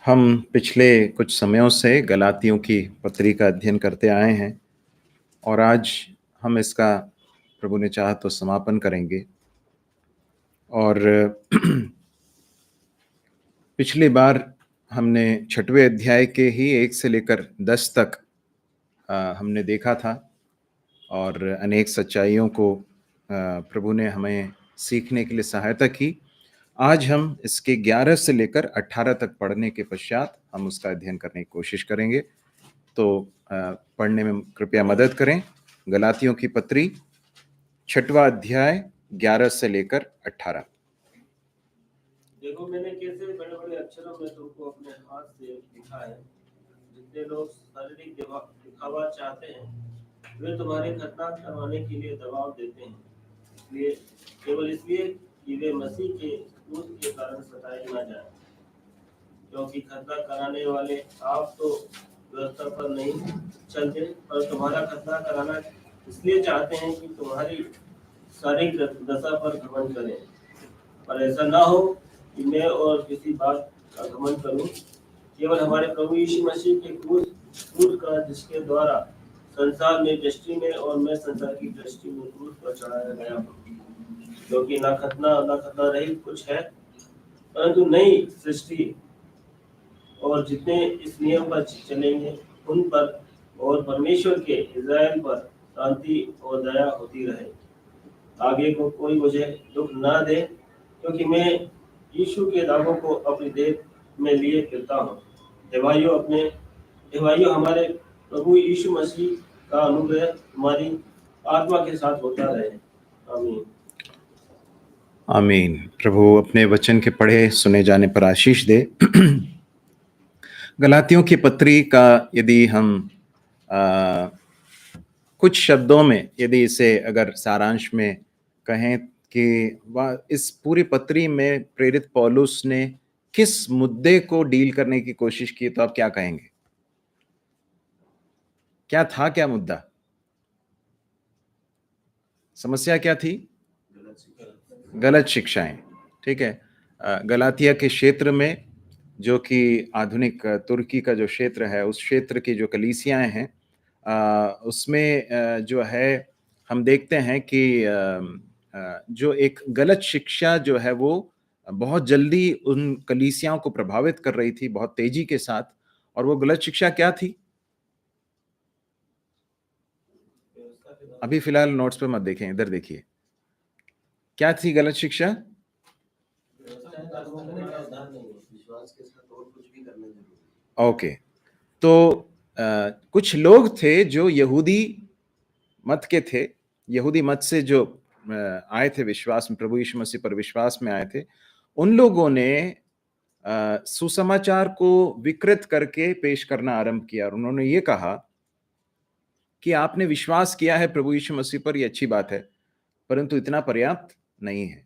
हम पिछले कुछ समयों से गलातियों की पत्री का अध्ययन करते आए हैं और आज हम इसका प्रभु ने चाहा तो समापन करेंगे। और पिछली बार हमने 6वें अध्याय के ही 1 से लेकर 10 तक हमने देखा था और अनेक सच्चाइयों को प्रभु ने हमें सीखने के लिए सहायता की। आज हम इसके 11 से लेकर 18 तक पढ़ने के पश्चात हम उसका अध्ययन करने की कोशिश करेंगे। तो पढ़ने में कृपया मदद करें। गलातियों की पत्री 6वां अध्याय 11 से लेकर 18। देखो, मैंने कैसे बड़े बड़े अक्षरों में तुमको अपने हाथ से लिखा है। जितने लोग शारीरिक दिखावा चाहते हैं वे तुम्हारे खतना करवाने के लिए दबाव देते हैं, इसलिए केवल इसलिए कि वे मसीह के क्रूस के कारण सताए न जाए। क्योंकि खतना कराने वाले आप तो व्यवस्था पर नहीं चलते, पर तुम्हारा खतना कराना इसलिए चाहते हैं कि तुम्हारी शारीरिक दशा पर घमंड करें। पर ऐसा ना हो कि मैं और किसी बात का घमंड करूं, केवल हमारे प्रभु यीशु मसीह के क्रूस का, जिसके द्वारा संसार में दृष्टि में और मैं संसार की दृष्टि में क्रूस पर चढ़ाया गया हूं। क्योंकि ना खतना रहित कुछ है, परंतु नई सृष्टि। और जितने इस नियम पर चलेंगे उन पर और परमेश्वर के इज़राइल पर शांति और दया होती रहे। आगे को कोई मुझे दुख ना दे, क्योंकि मैं यीशु के दागों को अपनी देह में लिए फिरता हूँ। हे भाइयों, हमारे प्रभु यीशु मसीह का अनुग्रह तुम्हारी आत्मा के साथ होता रहे। आमीन। आमीन। प्रभु अपने वचन के पढ़े सुने जाने पर आशीष दे। गलातियों की पत्री का यदि हम कुछ शब्दों में यदि इसे अगर सारांश में कहें कि इस पूरी पत्री में प्रेरित पौलुस ने किस मुद्दे को डील करने की कोशिश की, तो आप क्या कहेंगे? क्या मुद्दा? समस्या क्या थी? गलत शिक्षाएं। ठीक है। गलातिया के क्षेत्र में, जो कि आधुनिक तुर्की का जो क्षेत्र है, उस क्षेत्र की जो कलीसियाएं हैं, उसमें जो है हम देखते हैं कि जो एक गलत शिक्षा जो है वो बहुत जल्दी उन कलीसियाओं को प्रभावित कर रही थी, बहुत तेजी के साथ। और वो गलत शिक्षा क्या थी? अभी फिलहाल नोट्स पे मत देखें, इधर देखिए। क्या थी गलत शिक्षा? ओके। तो कुछ लोग थे जो यहूदी मत के थे, यहूदी मत से जो आए थे विश्वास में, प्रभु यीशु मसीह पर विश्वास में आए थे। उन लोगों ने सुसमाचार को विकृत करके पेश करना आरंभ किया और उन्होंने ये कहा कि आपने विश्वास किया है प्रभु यीशु मसीह पर, ये अच्छी बात है, परंतु इतना पर्याप्त नहीं है।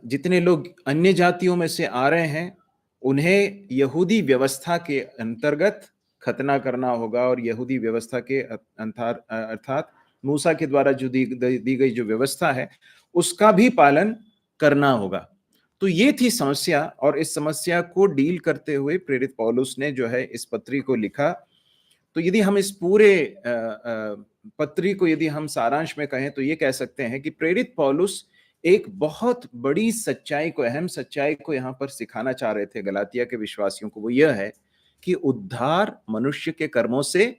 जितने लोग अन्य जातियों में से आ रहे हैं उन्हें यहूदी व्यवस्था के अंतर्गत खतना करना होगा और यहूदी व्यवस्था के अर्थात मूसा के द्वारा जो दी गई जो व्यवस्था है उसका भी पालन करना होगा। तो ये थी समस्या, और इस समस्या को डील करते हुए प्रेरित पौलुस ने जो है इस पत्री को लिखा। तो यदि हम इस पूरे पत्री को यदि हम सारांश में कहें तो ये कह सकते हैं कि प्रेरित पौलुस एक बहुत बड़ी सच्चाई को, अहम सच्चाई को यहाँ पर सिखाना चाह रहे थे गलातिया के विश्वासियों को। वो यह है कि उद्धार मनुष्य के कर्मों से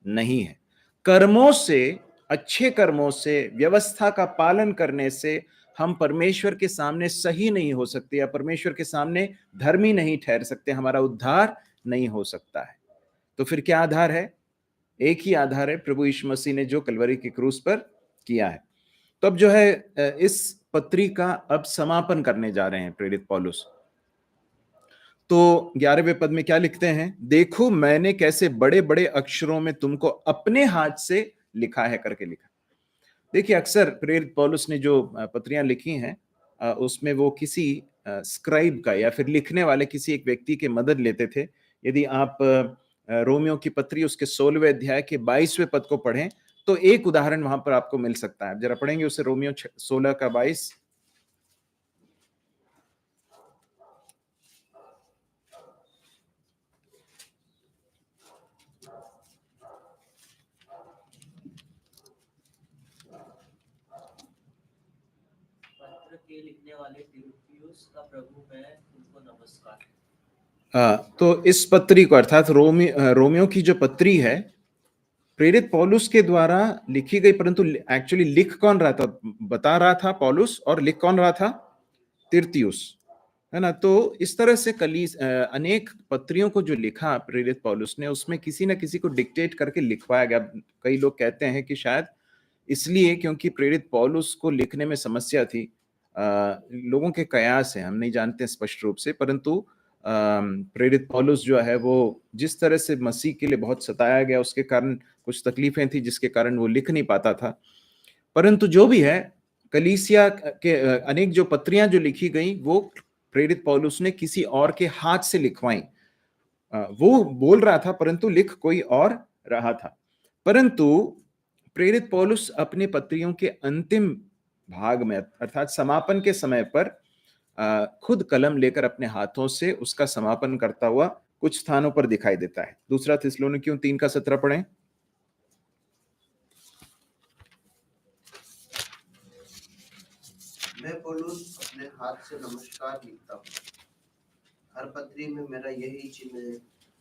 नहीं है। कर्मों से, अच्छे कर्मों से, व्यवस्था का पालन करने से हम परमेश्वर के सामने सही नहीं हो सकते या परमेश्वर के सामने धर्मी नहीं ठहर सकते, हमारा उद्धार नहीं हो सकता है। तो फिर क्या आधार है? एक ही आधार है, प्रभु यीशु मसीह ने जो कलवरी की क्रूस पर किया है। तो अब जो है इस पत्री का अब समापन करने जा रहे हैं प्रेरित पौलुस। तो 11वें पद में क्या लिखते हैं? देखो मैंने कैसे बड़े बड़े अक्षरों में तुमको अपने हाथ से लिखा है करके लिखा। देखिए, अक्सर प्रेरित पौलुस ने जो पत्रियां लिखी हैं उसमें वो किसी स्क्राइब का या फिर लिखने वाले किसी एक व्यक्ति की मदद लेते थे। यदि आप रोमियो की पत्री उसके 16वें अध्याय के 22वें पद को पढ़ें तो एक उदाहरण वहां पर आपको मिल सकता है। जरा पढ़ेंगे उसे, रोमियो 16 का 22। के लिखने वाले तीमुथियुस का प्रभु में उनको नमस्कार। तो इस पत्री को अर्थात रोमियो की जो पत्री है प्रेरित पौलुस के द्वारा लिखी गई, परंतु एक्चुअली लिख कौन रहा था? बता रहा था पौलुस, और लिख कौन रहा था? तिर्तियुस, है ना। तो इस तरह से अनेक पत्रियों को जो लिखा प्रेरित पौलुस ने, उसमें किसी न किसी को डिक्टेट करके लिखवाया गया। कई लोग कहते हैं कि शायद इसलिए क्योंकि प्रेरित पौलुस को लिखने में समस्या थी। लोगों के कयास है, हम नहीं जानते स्पष्ट रूप से, परंतु प्रेरित पौलुस जो है वो जिस तरह से मसीह के लिए बहुत सताया गया, उसके कारण कुछ तकलीफें थी जिसके कारण वो लिख नहीं पाता था। परंतु जो भी है, कलीसिया के अनेक जो पत्रियां जो लिखी गई वो प्रेरित पौलुस ने किसी और के हाथ से लिखवाई। वो बोल रहा था परंतु लिख कोई और रहा था। परंतु प्रेरित पौलुस अपने पत्रियों के अंतिम भाग में अर्थात समापन के समय पर खुद कलम लेकर अपने हाथों से उसका समापन करता हुआ कुछ स्थानों पर दिखाई देता है। दूसरा थिस्सलुनीकियों 3:17 पढ़ें। मैं पौलुस अपने हाथ से नमस्कार लिखता हूँ, हर पत्री में मेरा यही चिन्ह है,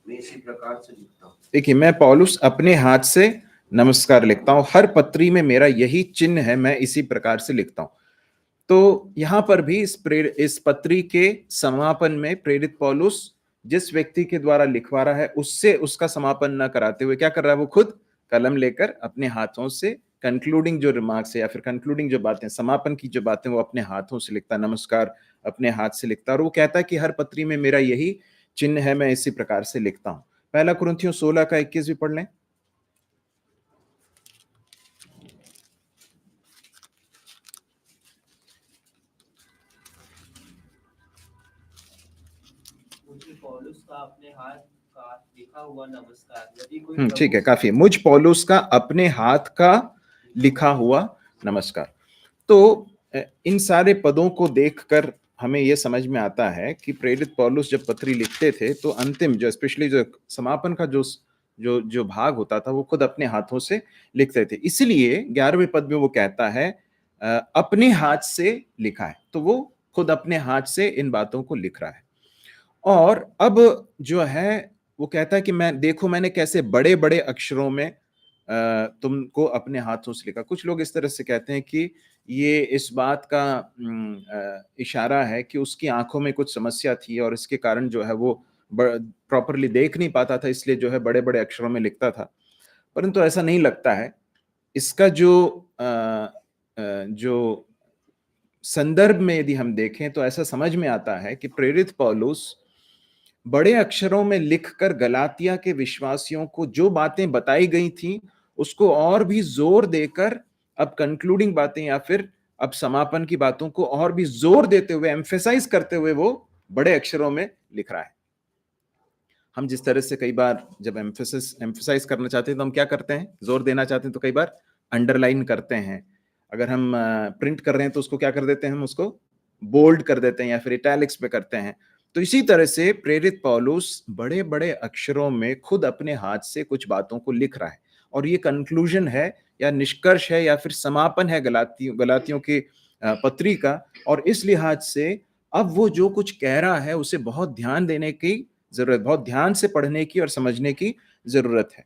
मैं इसी प्रकार से लिखता हूँ। देखिए, मैं पौलुस अपने हाथ से नमस्कार लिखता हूँ, हर पत्री में मेरा यही चिन्ह है, मैं इसी प्रकार से लिखता हूँ। तो यहां पर भी इस पत्री के समापन में प्रेरित पौलुस जिस व्यक्ति के द्वारा लिखवा रहा है उससे उसका समापन न कराते हुए क्या कर रहा है? वो खुद कलम लेकर अपने हाथों से कंक्लूडिंग जो रिमार्क्स है या फिर कंक्लूडिंग जो बातें, समापन की जो बातें, वो अपने हाथों से लिखता, नमस्कार अपने हाथ से लिखता। और वो कहता है कि हर पत्री में मेरा यही चिन्ह है, मैं इसी प्रकार से लिखता हूं। पहला कुरिन्थियों 16:21 भी पढ़ लें। पौलुस का अपने हाथ का लिखा हुआ नमस्कार। यदि कोई ठीक है, काफी। मुझ पौलुस का अपने हाथ का लिखा हुआ नमस्कार। तो इन सारे पदों को देखकर हमें यह समझ में आता है कि प्रेरित पौलुस जब पत्री लिखते थे तो अंतिम जो स्पेशली जो समापन का जो जो जो भाग होता था वो खुद अपने हाथों से लिखते थे। इसलिए 11वें पद में वो कहता है अपने हाथ से लिखा है, तो वो खुद अपने हाथ से इन बातों को लिख रहा है। और अब जो है वो कहता है कि मैंने कैसे बड़े बड़े अक्षरों में तुमको अपने हाथों से लिखा। कुछ लोग इस तरह से कहते हैं कि ये इस बात का इशारा है कि उसकी आंखों में कुछ समस्या थी और इसके कारण जो है वो प्रॉपरली देख नहीं पाता था, इसलिए जो है बड़े बड़े अक्षरों में लिखता था। परंतु ऐसा नहीं लगता है। इसका जो संदर्भ में यदि हम देखें तो ऐसा समझ में आता है कि प्रेरित पौलुस बड़े अक्षरों में लिखकर गलातिया के विश्वासियों को जो बातें बताई गई थी उसको और भी जोर देकर अब कंक्लूडिंग बातें या फिर अब समापन की बातों को और भी जोर देते हुए, एम्फेसाइज करते हुए वो बड़े अक्षरों में लिख रहा है। हम जिस तरह से कई बार जब एम्फेसाइज करना चाहते हैं तो हम क्या करते हैं? जोर देना चाहते हैं तो कई बार अंडरलाइन करते हैं। अगर हम प्रिंट कर रहे हैं तो उसको क्या कर देते हैं? हम उसको बोल्ड कर देते हैं या फिर इटैलिक्स पे करते हैं। तो इसी तरह से प्रेरित पौलुस बड़े बड़े अक्षरों में खुद अपने हाथ से कुछ बातों को लिख रहा है और ये कंक्लूजन है या निष्कर्ष है या फिर समापन है गलातियों की पत्री का। और इस लिहाज से अब वो जो कुछ कह रहा है उसे बहुत ध्यान देने की जरूरत, बहुत ध्यान से पढ़ने की और समझने की जरूरत है।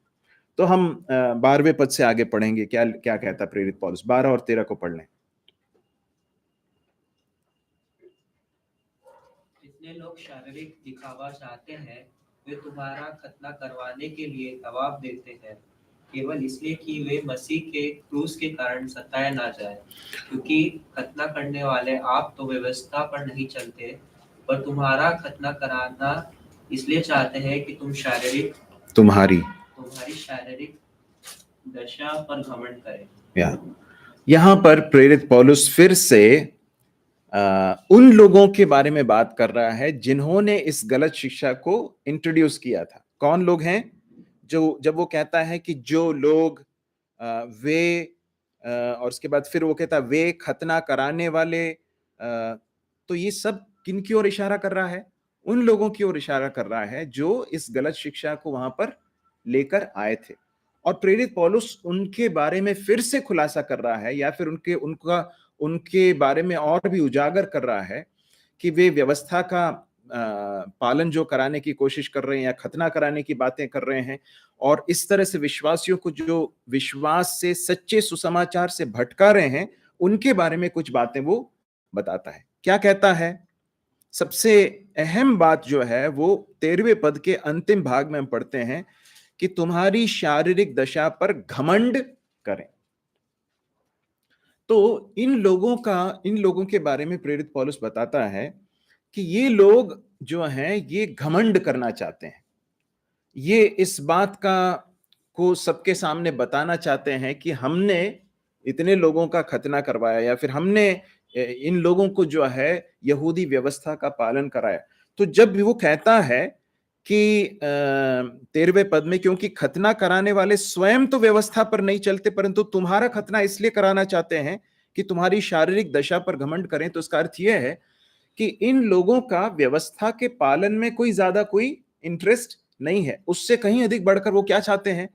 तो हम 12वें पद से आगे पढ़ेंगे क्या क्या कहता प्रेरित पौलुस। 12 और 13 को पढ़ लें। जितने लोग शारीरिक दिखावा चाहते हैं वे तुम्हारा खतना करवाने के लिए दबाव देते हैं, केवल इसलिए कि वे मसीह के क्रूस के कारण सताए ना जाए। क्योंकि खतना करने वाले आप तो व्यवस्था पर नहीं चलते, पर तुम्हारा खतना कराना इसलिए चाहते हैं कि तुम्हारी शारीरिक दशा पर घमंड करें। यहां पर प्रेरित पौलुस फिर से उन लोगों के बारे में बात कर रहा है जिन्होंने इस गलत शिक्षा को इंट्रोड्यूस किया था। कौन लोग हैं? जो जब वो कहता है कि जो लोग वे और उसके बाद फिर वो कहता है वे खतना कराने वाले, तो ये सब किन की ओर इशारा कर रहा है? उन लोगों की ओर इशारा कर रहा है जो इस गलत शिक्षा को वहां पर लेकर आए थे। और प्रेरित पौलुस उनके बारे में फिर से खुलासा कर रहा है या फिर उनके बारे में और भी उजागर कर रहा है कि वे व्यवस्था का पालन जो कराने की कोशिश कर रहे हैं या खतना कराने की बातें कर रहे हैं, और इस तरह से विश्वासियों को जो विश्वास से, सच्चे सुसमाचार से भटका रहे हैं, उनके बारे में कुछ बातें वो बताता है। क्या कहता है? सबसे अहम बात जो है वो 13वें पद के अंतिम भाग में हम पढ़ते हैं कि तुम्हारी शारीरिक दशा पर घमंड करें। तो इन लोगों के बारे में प्रेरित पौलुस बताता है कि ये लोग जो हैं ये घमंड करना चाहते हैं। ये इस बात को सबके सामने बताना चाहते हैं कि हमने इतने लोगों का खतना करवाया, या फिर हमने इन लोगों को जो है यहूदी व्यवस्था का पालन कराया। तो जब भी वो कहता है कि 13वें पद में, क्योंकि खतना कराने वाले स्वयं तो व्यवस्था पर नहीं चलते, परंतु तुम्हारा खतना इसलिए कराना चाहते हैं कि तुम्हारी शारीरिक दशा पर घमंड करें। तो इसका अर्थ यह है कि इन लोगों का व्यवस्था के पालन में कोई इंटरेस्ट नहीं है। उससे कहीं अधिक बढ़कर वो क्या चाहते हैं?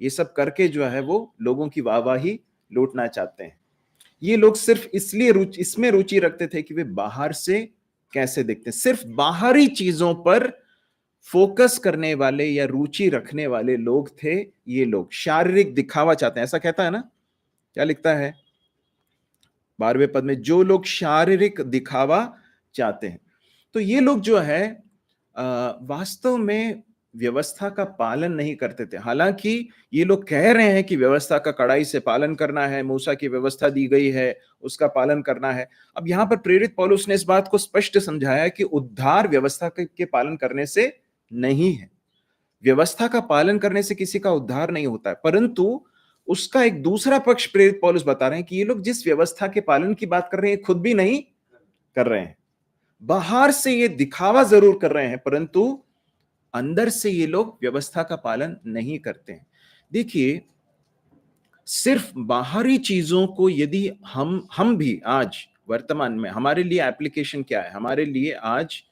ये सब करके जो है वो लोगों की वाहवाही लूटना चाहते हैं। ये लोग सिर्फ इसलिए इसमें रुचि रखते थे कि वे बाहर से कैसे दिखते हैं। सिर्फ बाहरी चीजों पर फोकस करने वाले या रुचि रखने वाले लोग थे ये लोग। शारीरिक दिखावा चाहते हैं, ऐसा कहता है ना। क्या लिखता है 12वें पद में? जो लोग शारीरिक दिखावा चाहते हैं। तो ये लोग जो है वास्तव में व्यवस्था का पालन नहीं करते थे। हालांकि ये लोग कह रहे हैं कि व्यवस्था का कड़ाई से पालन करना है, मूसा की व्यवस्था दी गई है उसका पालन करना है। अब यहां पर प्रेरित पौलुस ने इस बात को स्पष्ट समझाया कि उद्धार व्यवस्था के पालन करने से नहीं है। व्यवस्था का पालन करने से किसी का उद्धार नहीं होता है, परंतु उसका एक दूसरा पक्ष प्रेरित पौलुस बता रहे हैं कि ये लोग जिस व्यवस्था के पालन की बात कर रहे हैं खुद भी नहीं कर रहे हैं। बाहर से ये दिखावा जरूर कर रहे हैं, परंतु अंदर से ये लोग व्यवस्था का पालन नहीं करते हैं। देखिए, सिर्फ बाहरी चीजों को यदि हम भी आज वर्तमान में, हमारे लिए एप्लीकेशन क्या है? हमारे लिए आज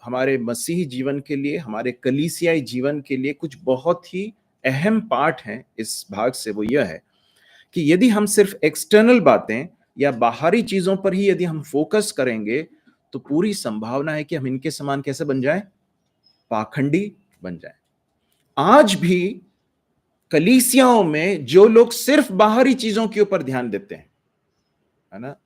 हमारे मसीही जीवन के लिए, हमारे कलीसियाई जीवन के लिए कुछ बहुत ही अहम पार्ट हैं इस भाग से। वो यह है कि यदि हम सिर्फ एक्सटर्नल बातें या बाहरी चीजों पर ही यदि हम फोकस करेंगे, तो पूरी संभावना है कि हम इनके समान कैसे बन जाएं? पाखंडी बन जाएं। आज भी कलीसियाओं में जो लोग सिर्फ बाहरी चीजों के ऊपर ध्यान देते हैं, है ना,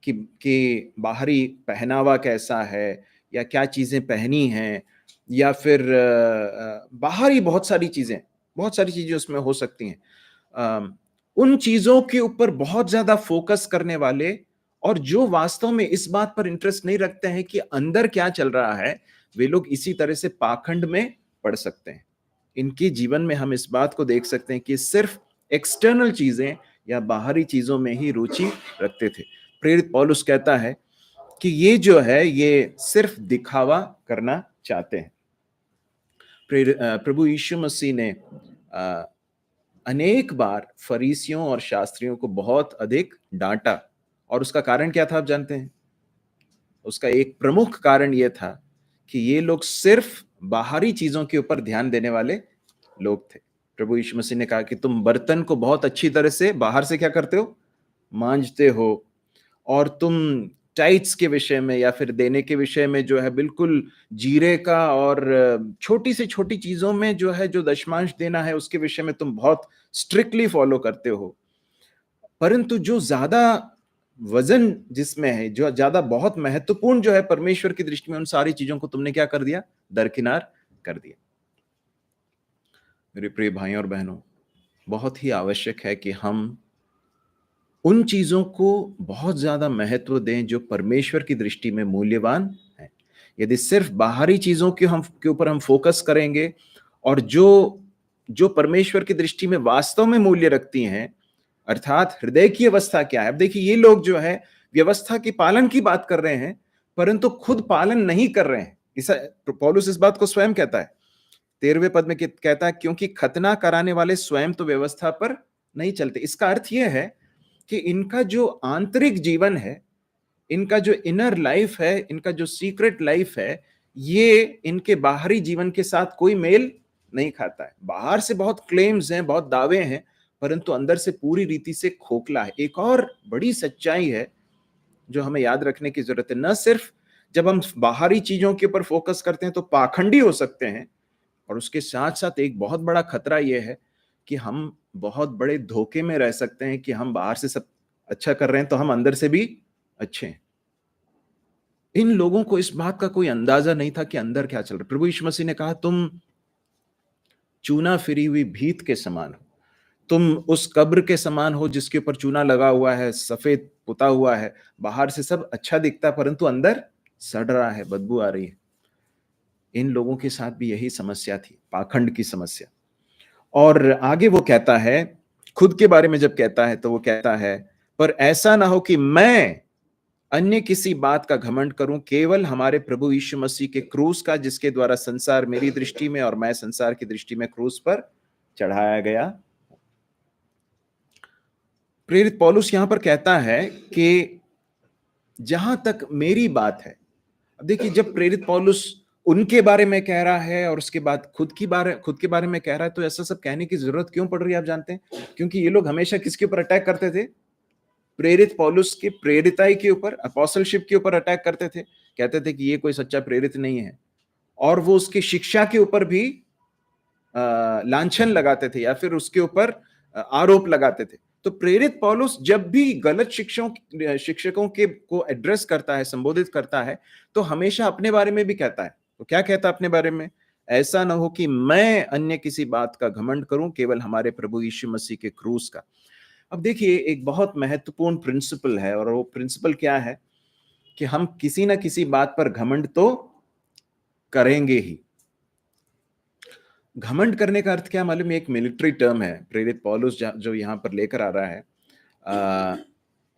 कि बाहरी पहनावा कैसा है, या क्या चीजें पहनी हैं, या फिर बाहरी बहुत सारी चीजें उसमें हो सकती हैं। उन चीजों के ऊपर बहुत ज्यादा फोकस करने वाले, और जो वास्तव में इस बात पर इंटरेस्ट नहीं रखते हैं कि अंदर क्या चल रहा है, वे लोग इसी तरह से पाखंड में पड़ सकते हैं। इनके जीवन में हम इस बात को देख सकते हैं कि सिर्फ एक्सटर्नल चीजें या बाहरी चीजों में ही रुचि रखते थे। प्रेरित पौलुस कहता है कि ये जो है ये सिर्फ दिखावा करना चाहते हैं। प्रभु यीशु मसीह ने अनेक बार फरीसियों और शास्त्रियों को बहुत अधिक डांटा, और उसका कारण क्या था आप जानते हैं? उसका एक प्रमुख कारण यह था कि ये लोग सिर्फ बाहरी चीजों के ऊपर ध्यान देने वाले लोग थे। प्रभु यीशु मसीह ने कहा कि तुम बर्तन को बहुत अच्छी तरह से बाहर से क्या करते हो? मांजते हो, और तुम टाइट्स के विषय में या फिर देने के विषय में जो है बिल्कुल जीरे का और छोटी से छोटी चीजों में जो है जो दशमांश देना है उसके विषय में तुम बहुत स्ट्रिक्टली फॉलो करते हो। परंतु जो ज्यादा वजन जिसमें है, जो ज्यादा बहुत महत्वपूर्ण जो है परमेश्वर की दृष्टि में, उन सारी चीजों को तुमने क्या कर दिया? दरकिनार कर दिया। मेरे प्रिय भाइयों और बहनों, बहुत ही आवश्यक है कि हम उन चीजों को बहुत ज्यादा महत्व दें जो परमेश्वर की दृष्टि में मूल्यवान है। यदि सिर्फ बाहरी चीजों के ऊपर हम फोकस करेंगे, और जो परमेश्वर की दृष्टि में वास्तव में मूल्य रखती हैं, अर्थात हृदय की अवस्था क्या है। अब देखिए, ये लोग जो है व्यवस्था के पालन की बात कर रहे हैं, परंतु खुद पालन नहीं कर रहे हैं। पौलुस इस बात को स्वयं कहता है 13वें पद में, कहता है क्योंकि खतना कराने वाले स्वयं तो व्यवस्था पर नहीं चलते। इसका अर्थ यह है कि इनका जो आंतरिक जीवन है, इनका जो इनर लाइफ है, इनका जो सीक्रेट लाइफ है, ये इनके बाहरी जीवन के साथ कोई मेल नहीं खाता है। बाहर से बहुत क्लेम्स हैं, बहुत दावे हैं, परंतु अंदर से पूरी रीति से खोखला है। एक और बड़ी सच्चाई है जो हमें याद रखने की जरूरत है। न सिर्फ जब हम बाहरी चीजों के ऊपर फोकस करते हैं तो पाखंडी हो सकते हैं, और उसके साथ साथ एक बहुत बड़ा खतरा यह है कि हम बहुत बड़े धोखे में रह सकते हैं कि हम बाहर से सब अच्छा कर रहे हैं तो हम अंदर से भी अच्छे हैं। इन लोगों को इस बात का कोई अंदाजा नहीं था कि अंदर क्या चल रहा है। प्रभु यीशु मसीह ने कहा, तुम चूना फिरी हुई भीत के समान हो, तुम उस कब्र के समान हो जिसके ऊपर चूना लगा हुआ है, सफेद पुता हुआ है, बाहर से सब अच्छा दिखता है परंतु अंदर सड़ रहा है, बदबू आ रही है। इन लोगों के साथ भी यही समस्या थी, पाखंड की समस्या। और आगे वो कहता है, खुद के बारे में जब कहता है तो वो कहता है, पर ऐसा ना हो कि मैं अन्य किसी बात का घमंड करूं, केवल हमारे प्रभु यीशु मसीह के क्रूस का, जिसके द्वारा संसार मेरी दृष्टि में और मैं संसार की दृष्टि में क्रूस पर चढ़ाया गया। प्रेरित पौलुस यहां पर कहता है कि जहां तक मेरी बात है, अब देखिए जब प्रेरित पौलुस उनके बारे में कह रहा है और उसके बाद खुद के बारे में कह रहा है, तो ऐसा सब कहने की जरूरत क्यों पड़ रही है आप जानते हैं? क्योंकि ये लोग हमेशा किसके ऊपर अटैक करते थे? प्रेरित पौलुस की प्रेरिताई के ऊपर, अपोस्टलशिप के ऊपर अटैक करते थे। कहते थे कि ये कोई सच्चा प्रेरित नहीं है, और वो उसकी शिक्षा के ऊपर भी लांछन लगाते थे या फिर उसके ऊपर आरोप लगाते थे। तो प्रेरित पौलुस जब भी गलत शिक्षकों के को एड्रेस करता है, संबोधित करता है, तो हमेशा अपने बारे में भी कहता है। तो क्या कहता है अपने बारे में? ऐसा ना हो कि मैं अन्य किसी बात का घमंड करूं, केवल हमारे प्रभु यीशु मसीह के क्रूस का। अब देखिए एक बहुत महत्वपूर्ण प्रिंसिपल है, और वो प्रिंसिपल क्या है कि हम किसी ना किसी बात पर घमंड तो करेंगे ही। घमंड करने का अर्थ क्या मालूम है? एक मिलिट्री टर्म है प्रेरित पौलुस जो यहां पर लेकर आ रहा है।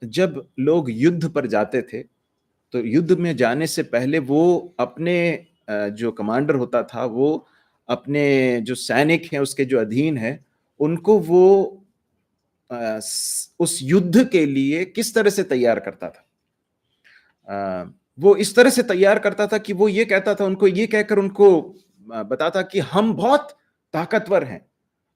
जब लोग युद्ध पर जाते थे तो युद्ध में जाने से पहले वो अपने जो कमांडर होता था, वो अपने जो सैनिक हैं उसके जो अधीन है, उनको वो उस युद्ध के लिए किस तरह से तैयार करता था। वो इस तरह से तैयार करता था कि वो ये कहता था, उनको ये कहकर उनको बताता कि हम बहुत ताकतवर हैं,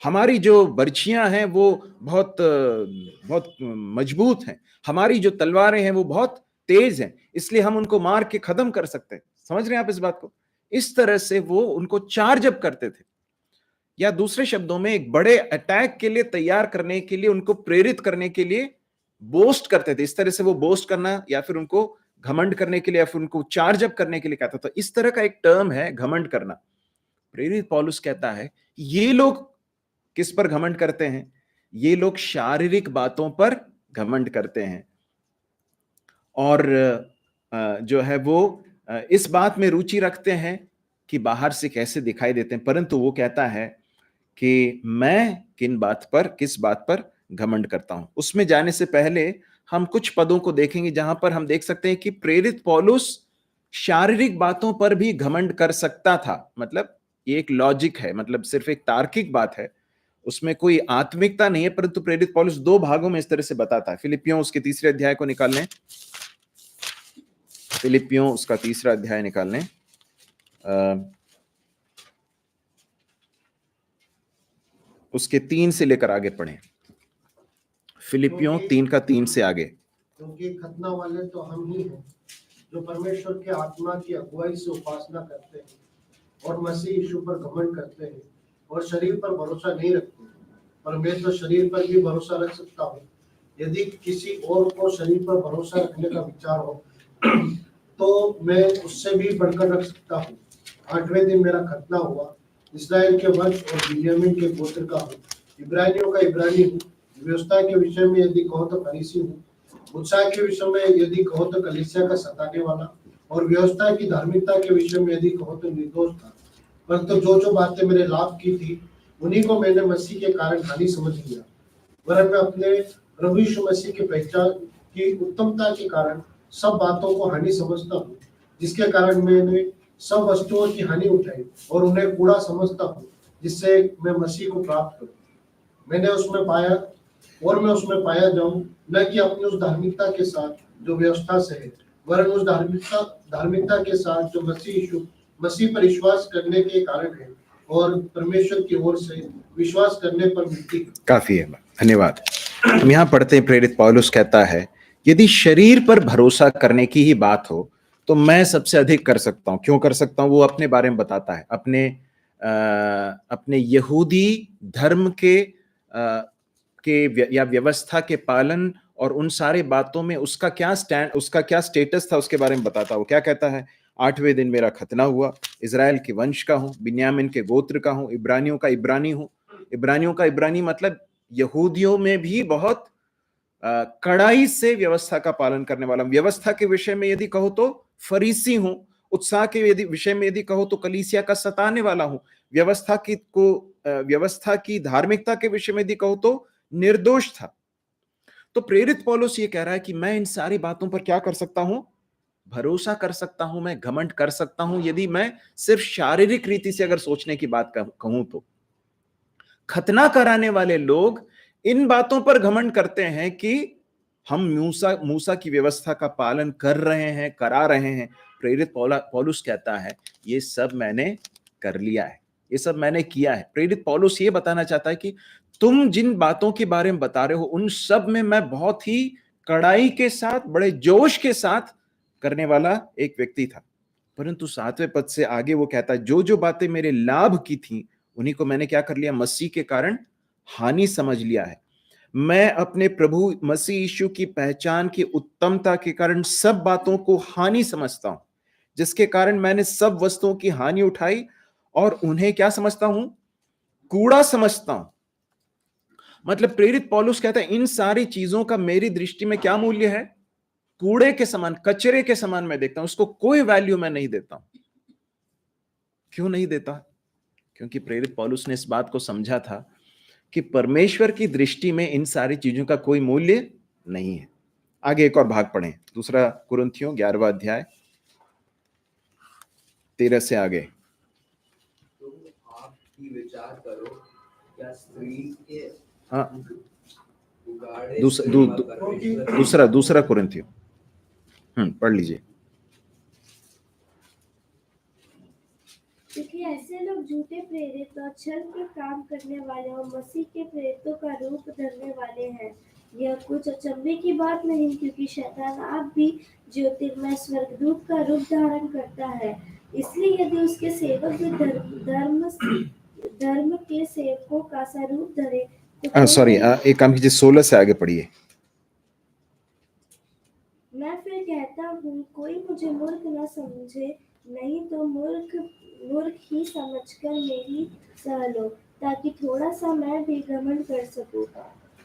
हमारी जो बर्छियां हैं वो बहुत बहुत मजबूत हैं, हमारी जो तलवारें हैं वो बहुत तेज हैं, इसलिए हम उनको मार के खत्म कर सकते हैं। समझ रहे हैं आप इस बात को? इस तरह से वो उनको चार्ज अप करते थे, या दूसरे शब्दों में एक बड़े अटैक के लिए तैयार करने के लिए, उनको प्रेरित करने के लिए बोस्ट करते थे। इस तरह से वो बोस्ट करना या फिर उनको घमंड करने के लिए या फिर उनको चार्ज अप करने के लिए कहता था। इस तरह का एक टर्म है घमंड करना। प्रेरित पौलुस कहता है ये लोग किस पर घमंड करते हैं? ये लोग शारीरिक बातों पर घमंड करते हैं, और जो है वो इस बात में रुचि रखते हैं कि बाहर से कैसे दिखाई देते हैं। परंतु वो कहता है कि मैं किस बात पर घमंड करता हूं। उसमें जाने से पहले हम कुछ पदों को देखेंगे जहां पर हम देख सकते हैं कि प्रेरित पौलुस शारीरिक बातों पर भी घमंड कर सकता था। मतलब ये एक लॉजिक है, मतलब सिर्फ एक तार्किक बात है, उसमें कोई आत्मिकता नहीं है, परंतु प्रेरित पौलुस दो भागों में इस तरह से बताता है। फिलिपियों उसके 3 अध्याय को निकाल लें, फिलिपियों उसका 3 अध्याय निकाल लें। उसके 3 से लेकर आगे पढ़ें, फिलिपियों 3 से आगे। क्योंकि खतना वाले तो हम ही हैं जो परमेश्वर के आत्मा की अगुवाई से उपासना करते हैं और मसीह यीशु पर घमंड करते हैं और शरीर पर भरोसा नहीं रखते, पर मैं तो शरीर पर भी भरोसा रख सकता हूँ। यदि किसी और को शरीर पर भरोसा रखने का विचार हो तो मैं उससे भी बढ़कर रख सकता हूँ। 8वें दिन मेरा खतना हुआ, इस्राएल के वंश और बिन्यामीन के गोत्र का हूँ, इब्रानियों का इब्रानी हूँ, व्यवस्था के विषय में यदि कहो तो फरीसी हूँ, उत्साह के विषय में यदि कहो तो कलीसिया का सताने वाला, और व्यवस्था की धार्मिकता के विषय में यदि कहो तो निर्दोष था। परंतु जो बातें मेरे लाभ की थी उन्हीं को मैंने मसीह के कारण हानि समझ लिया, वरन मैं अपने प्रभु यीशु मसीह की पहचान की उत्तमता के कारण सब बातों को हानि समझता हूँ, जिसके कारण मैंने सब वस्तुओं की हानि उठाई और उन्हें कूड़ा समझता हूँ, जिससे मैं मसीह को प्राप्त करूँ। मैं उसमें पाया जाऊं, न कि अपनी उस धार्मिकता के साथ जो व्यवस्था से है, वरन उस धार्मिकता के साथ जो मसीह पर विश्वास करने के कारण है और परमेश्वर की ओर से विश्वास करने पर मिलती है। काफी है। धन्यवाद। हम यहाँ पढ़ते हैं, प्रेरित पौलुस कहता है, यदि शरीर पर भरोसा करने की ही बात हो तो मैं सबसे अधिक कर सकता हूँ। क्यों कर सकता हूँ? वो अपने बारे में बताता है, अपने यहूदी धर्म के या व्यवस्था के पालन और उन सारे बातों में उसका क्या स्टेटस था, उसके बारे में बताता है। वो क्या कहता है? 8वें दिन मेरा खतना हुआ, इजराइल के वंश का हूं, बिन्यामीन के गोत्र का हूं, इब्रानियों का इब्रानी हूं। इब्रानियों का इब्रानी मतलब यहूदियों में भी बहुत कड़ाई से व्यवस्था का पालन करने वाला। व्यवस्था के विषय में यदि कहो तो फरीसी हूं, उत्साह के यदि विषय में यदि कहो तो कलीसिया का सताने वाला हूं, व्यवस्था की धार्मिकता के विषय में यदि कहो तो निर्दोष था। तो प्रेरित पौलुस ये कह रहा है कि मैं इन सारी बातों पर क्या कर सकता हूं? भरोसा कर सकता हूं, मैं घमंड कर सकता हूं, यदि मैं सिर्फ शारीरिक रीति से अगर सोचने की बात कहूं तो। खतना कराने वाले लोग इन बातों पर घमंड करते हैं कि हम मूसा की व्यवस्था का पालन कर रहे हैं, करा रहे हैं। प्रेरित पौलुस कहता है, ये सब मैंने कर लिया है, ये सब मैंने किया है। प्रेरित पौलुस ये बताना चाहता है कि तुम जिन बातों के बारे में बता रहे हो, उन सब में मैं बहुत ही कड़ाई के साथ, बड़े जोश के साथ करने वाला एक व्यक्ति था। परंतु 7वें पद से आगे वो कहता है, जो जो बातें मेरे लाभ की थी उन्हीं को मैंने क्या कर लिया? मसीह के कारण हानि समझ लिया है। मैं अपने प्रभु मसीह यीशु की पहचान की उत्तमता के कारण सब बातों को हानि समझता हूं, जिसके कारण मैंने सब वस्तुओं की हानि उठाई और उन्हें क्या समझता हूं? कूड़ा समझता हूं। मतलब प्रेरित पौलुस कहता है, इन सारी चीजों का मेरी दृष्टि में क्या मूल्य है? कूड़े के समान, कचरे के समान मैं देखता हूं, उसको कोई वैल्यू मैं नहीं देता हूं। क्यों नहीं देता? क्योंकि प्रेरित पौलुस ने इस बात को समझा था कि परमेश्वर की दृष्टि में इन सारी चीजों का कोई मूल्य नहीं है। आगे एक और भाग पढ़ें, 2 कुरिन्थियों 11वां अध्याय 13 से आगे। तुम आप ही विचार करो, क्या स्त्री के हाँ, उगाड़े दूसरा कुरिन्थियों पढ़ लीजिए। क्योंकि ऐसे लोग झूठे प्रेरित और छल के काम करने वाले और मसीह के प्रेरितों का रूप धरने वाले हैं। यह कुछ अचंभे की बात नहीं, क्योंकि शैतान आप भी ज्योतिर्मय स्वर्गदूत का रूप धारण करता है। इसलिए यदि उसके सेवक भी धर्म के सेवकों का स्वरूप धरे तो सॉरी, एक काम कीजिए, 16 से आगे पढ़िए। मैं फिर कहता हूँ, कोई मुझे मूर्ख न समझे, नहीं तो मूर्ख ही समझकर मेरी सह लो, ताकि थोड़ा सा मैं भी घमंड कर सकूं।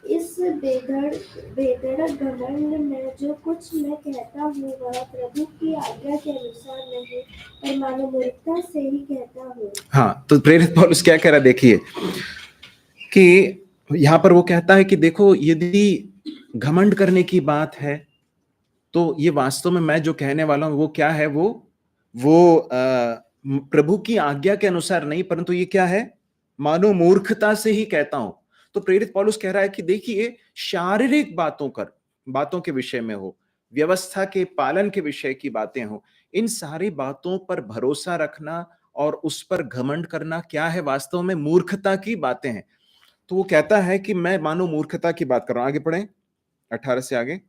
इस बेधड़क घमंड में जो कुछ मैं कहता हूँ वह प्रभु की आज्ञा के अनुसार नहीं, पर मानो मूर्खता से ही कहता हूँ। हाँ, तो प्रेरित पौलुस क्या कह रहा है? देखिए कि यहां पर वो कहता है कि देखो, यदि घमंड करने की बात है तो ये वास्तव में मैं जो कहने वाला हूं वो क्या है? वो प्रभु की आज्ञा के अनुसार नहीं, परंतु ये क्या है? मानो मूर्खता से ही कहता हूं। तो प्रेरित पौलुस कह रहा है कि देखिए, शारीरिक बातों के विषय में हो, व्यवस्था के पालन के विषय की बातें हो, इन सारी बातों पर भरोसा रखना और उस पर घमंड करना क्या है? वास्तव में मूर्खता की बातें हैं। तो वो कहता है कि मैं मानो मूर्खता की बात कर रहा हूं। आगे पढ़ें, 18 से आगे।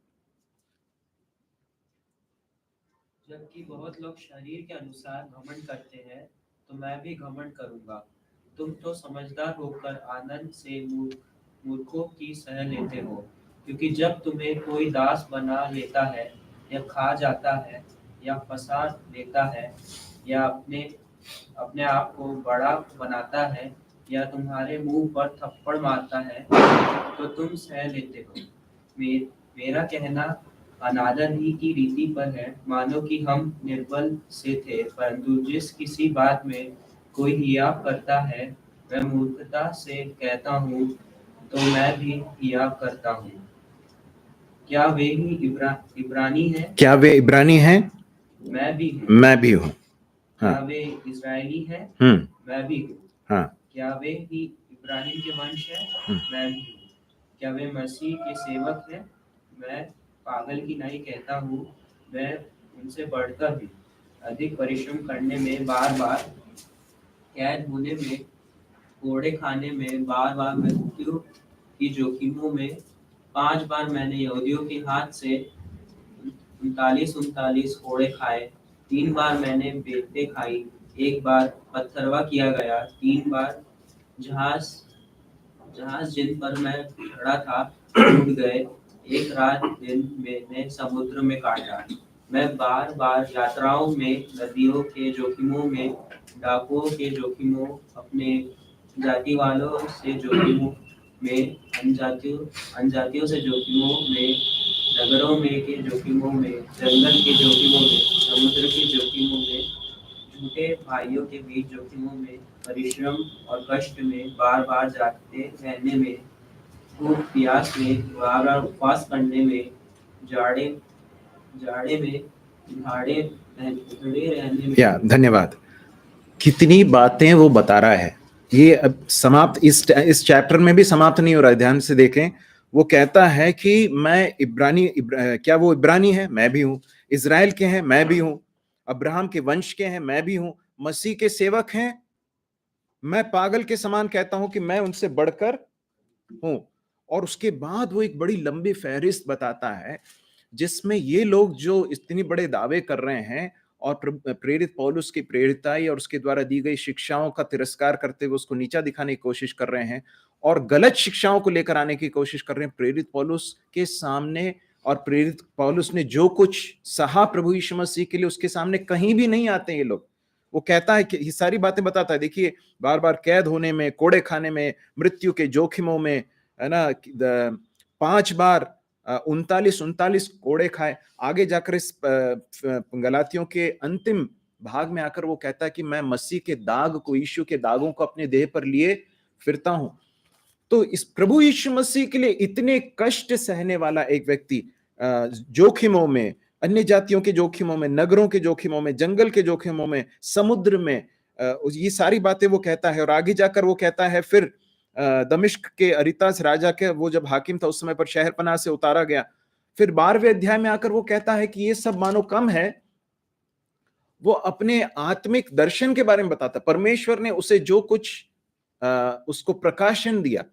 जबकि बहुत लोग शरीर के अनुसार घमंड करते हैं, तो मैं भी घमंड करूंगा। तुम तो समझदार होकर आनंद से मूर्खों की सह लेते हो, क्योंकि जब तुम्हें कोई दास बना लेता है या खा जाता है या फंसा लेता है या अपने आप को बड़ा बनाता है या तुम्हारे मुंह पर थप्पड़ मारता है, तो तुम सह लेते हो। मेरा कहना अनादर ही की रीति पर है, मानो कि हम निर्बल से थे, परंतु जिस किसी बात में कोई हियाव करता है मैं मूर्खता से कहता हूँ, तो मैं भी हियाव करता हूँ। क्या वे ही इब्रानी हैं? क्या वे इब्रानी हैं? मैं भी हूँ। हाँ। क्या वे इस्राएली हैं? मैं भी हूँ। हाँ। क्या वे ही इब्राहिम के वंश हैं? मैं भी हूँ। क्या वे मसीह के सेवक हैं? मैं पागल की नहीं कहता हूँ, मैं उनसे बढ़कर भी अधिक परिश्रम करने में, बार बार कैद होने में, कोड़े खाने में, बार बार मृत्यु की जोखिमों में 5 बार मैंने यहूदियों के हाथ से 39 कोड़े खाए। 3 बार मैंने बेतें खाई, 1 बार पथरवा किया गया, 3 बार जहाज जिन पर मैं खड़ा था टूट गए, एक रात दिन मैंने समुद्र में काटा। मैं बार बार यात्राओं में, नदियों के जोखिमों में, डाकुओं के जोखिमों, अपने जाति वालों से जोखिमों में, अनजातियों से जोखिमों में, नगरों में के जोखिमों में, जंगल के जोखिमों में, समुद्र के जोखिमों में, झूठे भाइयों के बीच जोखिमों में, परिश्रम और कष्ट में, बार बार जागते रहने में, भूख प्यास में, बार बार उपवास करने में, जाड़े में भाड़े खड़े रहने में। या धन्यवाद। कितनी बातें वो बता रहा है। ये अब समाप्त इस चैप्टर में भी समाप्त नहीं हो रहा है, ध्यान से देखें। वो कहता है कि मैं क्या वो इब्रानी है? मैं भी हूं। इजराइल के हैं? मैं भी हूं। अब्राहम के वंश के हैं? मैं भी हूं। मसीह के सेवक हैं? मैं पागल के समान कहता हूं कि मैं उनसे बढ़कर हूं। और उसके बाद वो एक बड़ी लंबी फहरिस्त बताता है जिसमें ये लोग जो इतनी बड़े दावे कर रहे हैं और प्रेरित पौलुस की प्रेरिताई और उसके द्वारा दी गई शिक्षाओं का तिरस्कार करते हुए उसको नीचा दिखाने की कोशिश कर रहे हैं और गलत शिक्षाओं को लेकर आने की कोशिश कर रहे हैं प्रेरित पौलुस के सामने। और प्रेरित पौलुस ने जो कुछ सहा प्रभु यीशु मसीह के लिए, उसके सामने कहीं भी नहीं आते ये लोग। वो कहता है कि ये सारी बातें बताता है। देखिए, बार बार कैद होने में, कोड़े खाने में, मृत्यु के जोखिमों में, है ना, 5 बार 39 कोड़े खाए। आगे जाकर इस गलातियों के अंतिम भाग में आकर वो कहता है कि मैं मसीह के दाग को, यीशु के दागों को अपने देह पर लिए फिरता हूं। तो इस प्रभु यीशु मसीह के लिए इतने कष्ट सहने वाला एक व्यक्ति जोखिमों में, अन्य जातियों के जोखिमों में, नगरों के जोखिमों में, जंगल के जोखिमों में, समुद्र में, ये सारी बातें वो कहता है। और आगे जाकर वो कहता है फिर दमिश्क के अरितास राजा के, वो जब हाकिम था उस समय पर शहरपनाह से उतारा गया। फिर 12वें अध्याय में आकर वो कहता है कि ये सब मानो कम है। वो अपने आत्मिक दर्शन के बारे में बताता, परमेश्वर ने उसे जो कुछ उसको प्रकाशन दिया।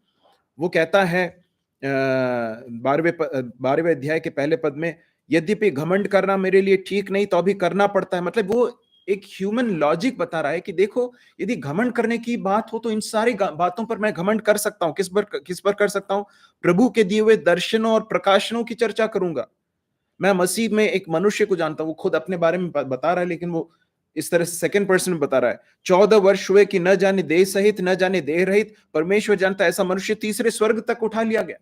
वो कहता है 12वें अध्याय के पहले पद में, यद्यपि घमंड करना मेरे लिए ठीक नहीं तो अभी करना पड़ता है। मतलब वो एक ह्यूमन लॉजिक बता रहा है कि देखो, यदि घमंड करने की बात हो तो इन सारी बातों पर मैं घमंड कर सकता हूं। किस पर कर सकता हूं? प्रभु के दिए हुए दर्शनों और प्रकाशनों की चर्चा करूंगा। मैं मसीह में एक मनुष्य को जानता हूं। वो खुद अपने बारे में बता रहा है, लेकिन वो इस तरह से सेकंड पर्सन में बता रहा है। 14 वर्ष हुए कि न जाने देह सहित न जाने देह रहित, परमेश्वर जानता है, ऐसा मनुष्य तीसरे स्वर्ग तक उठा लिया गया।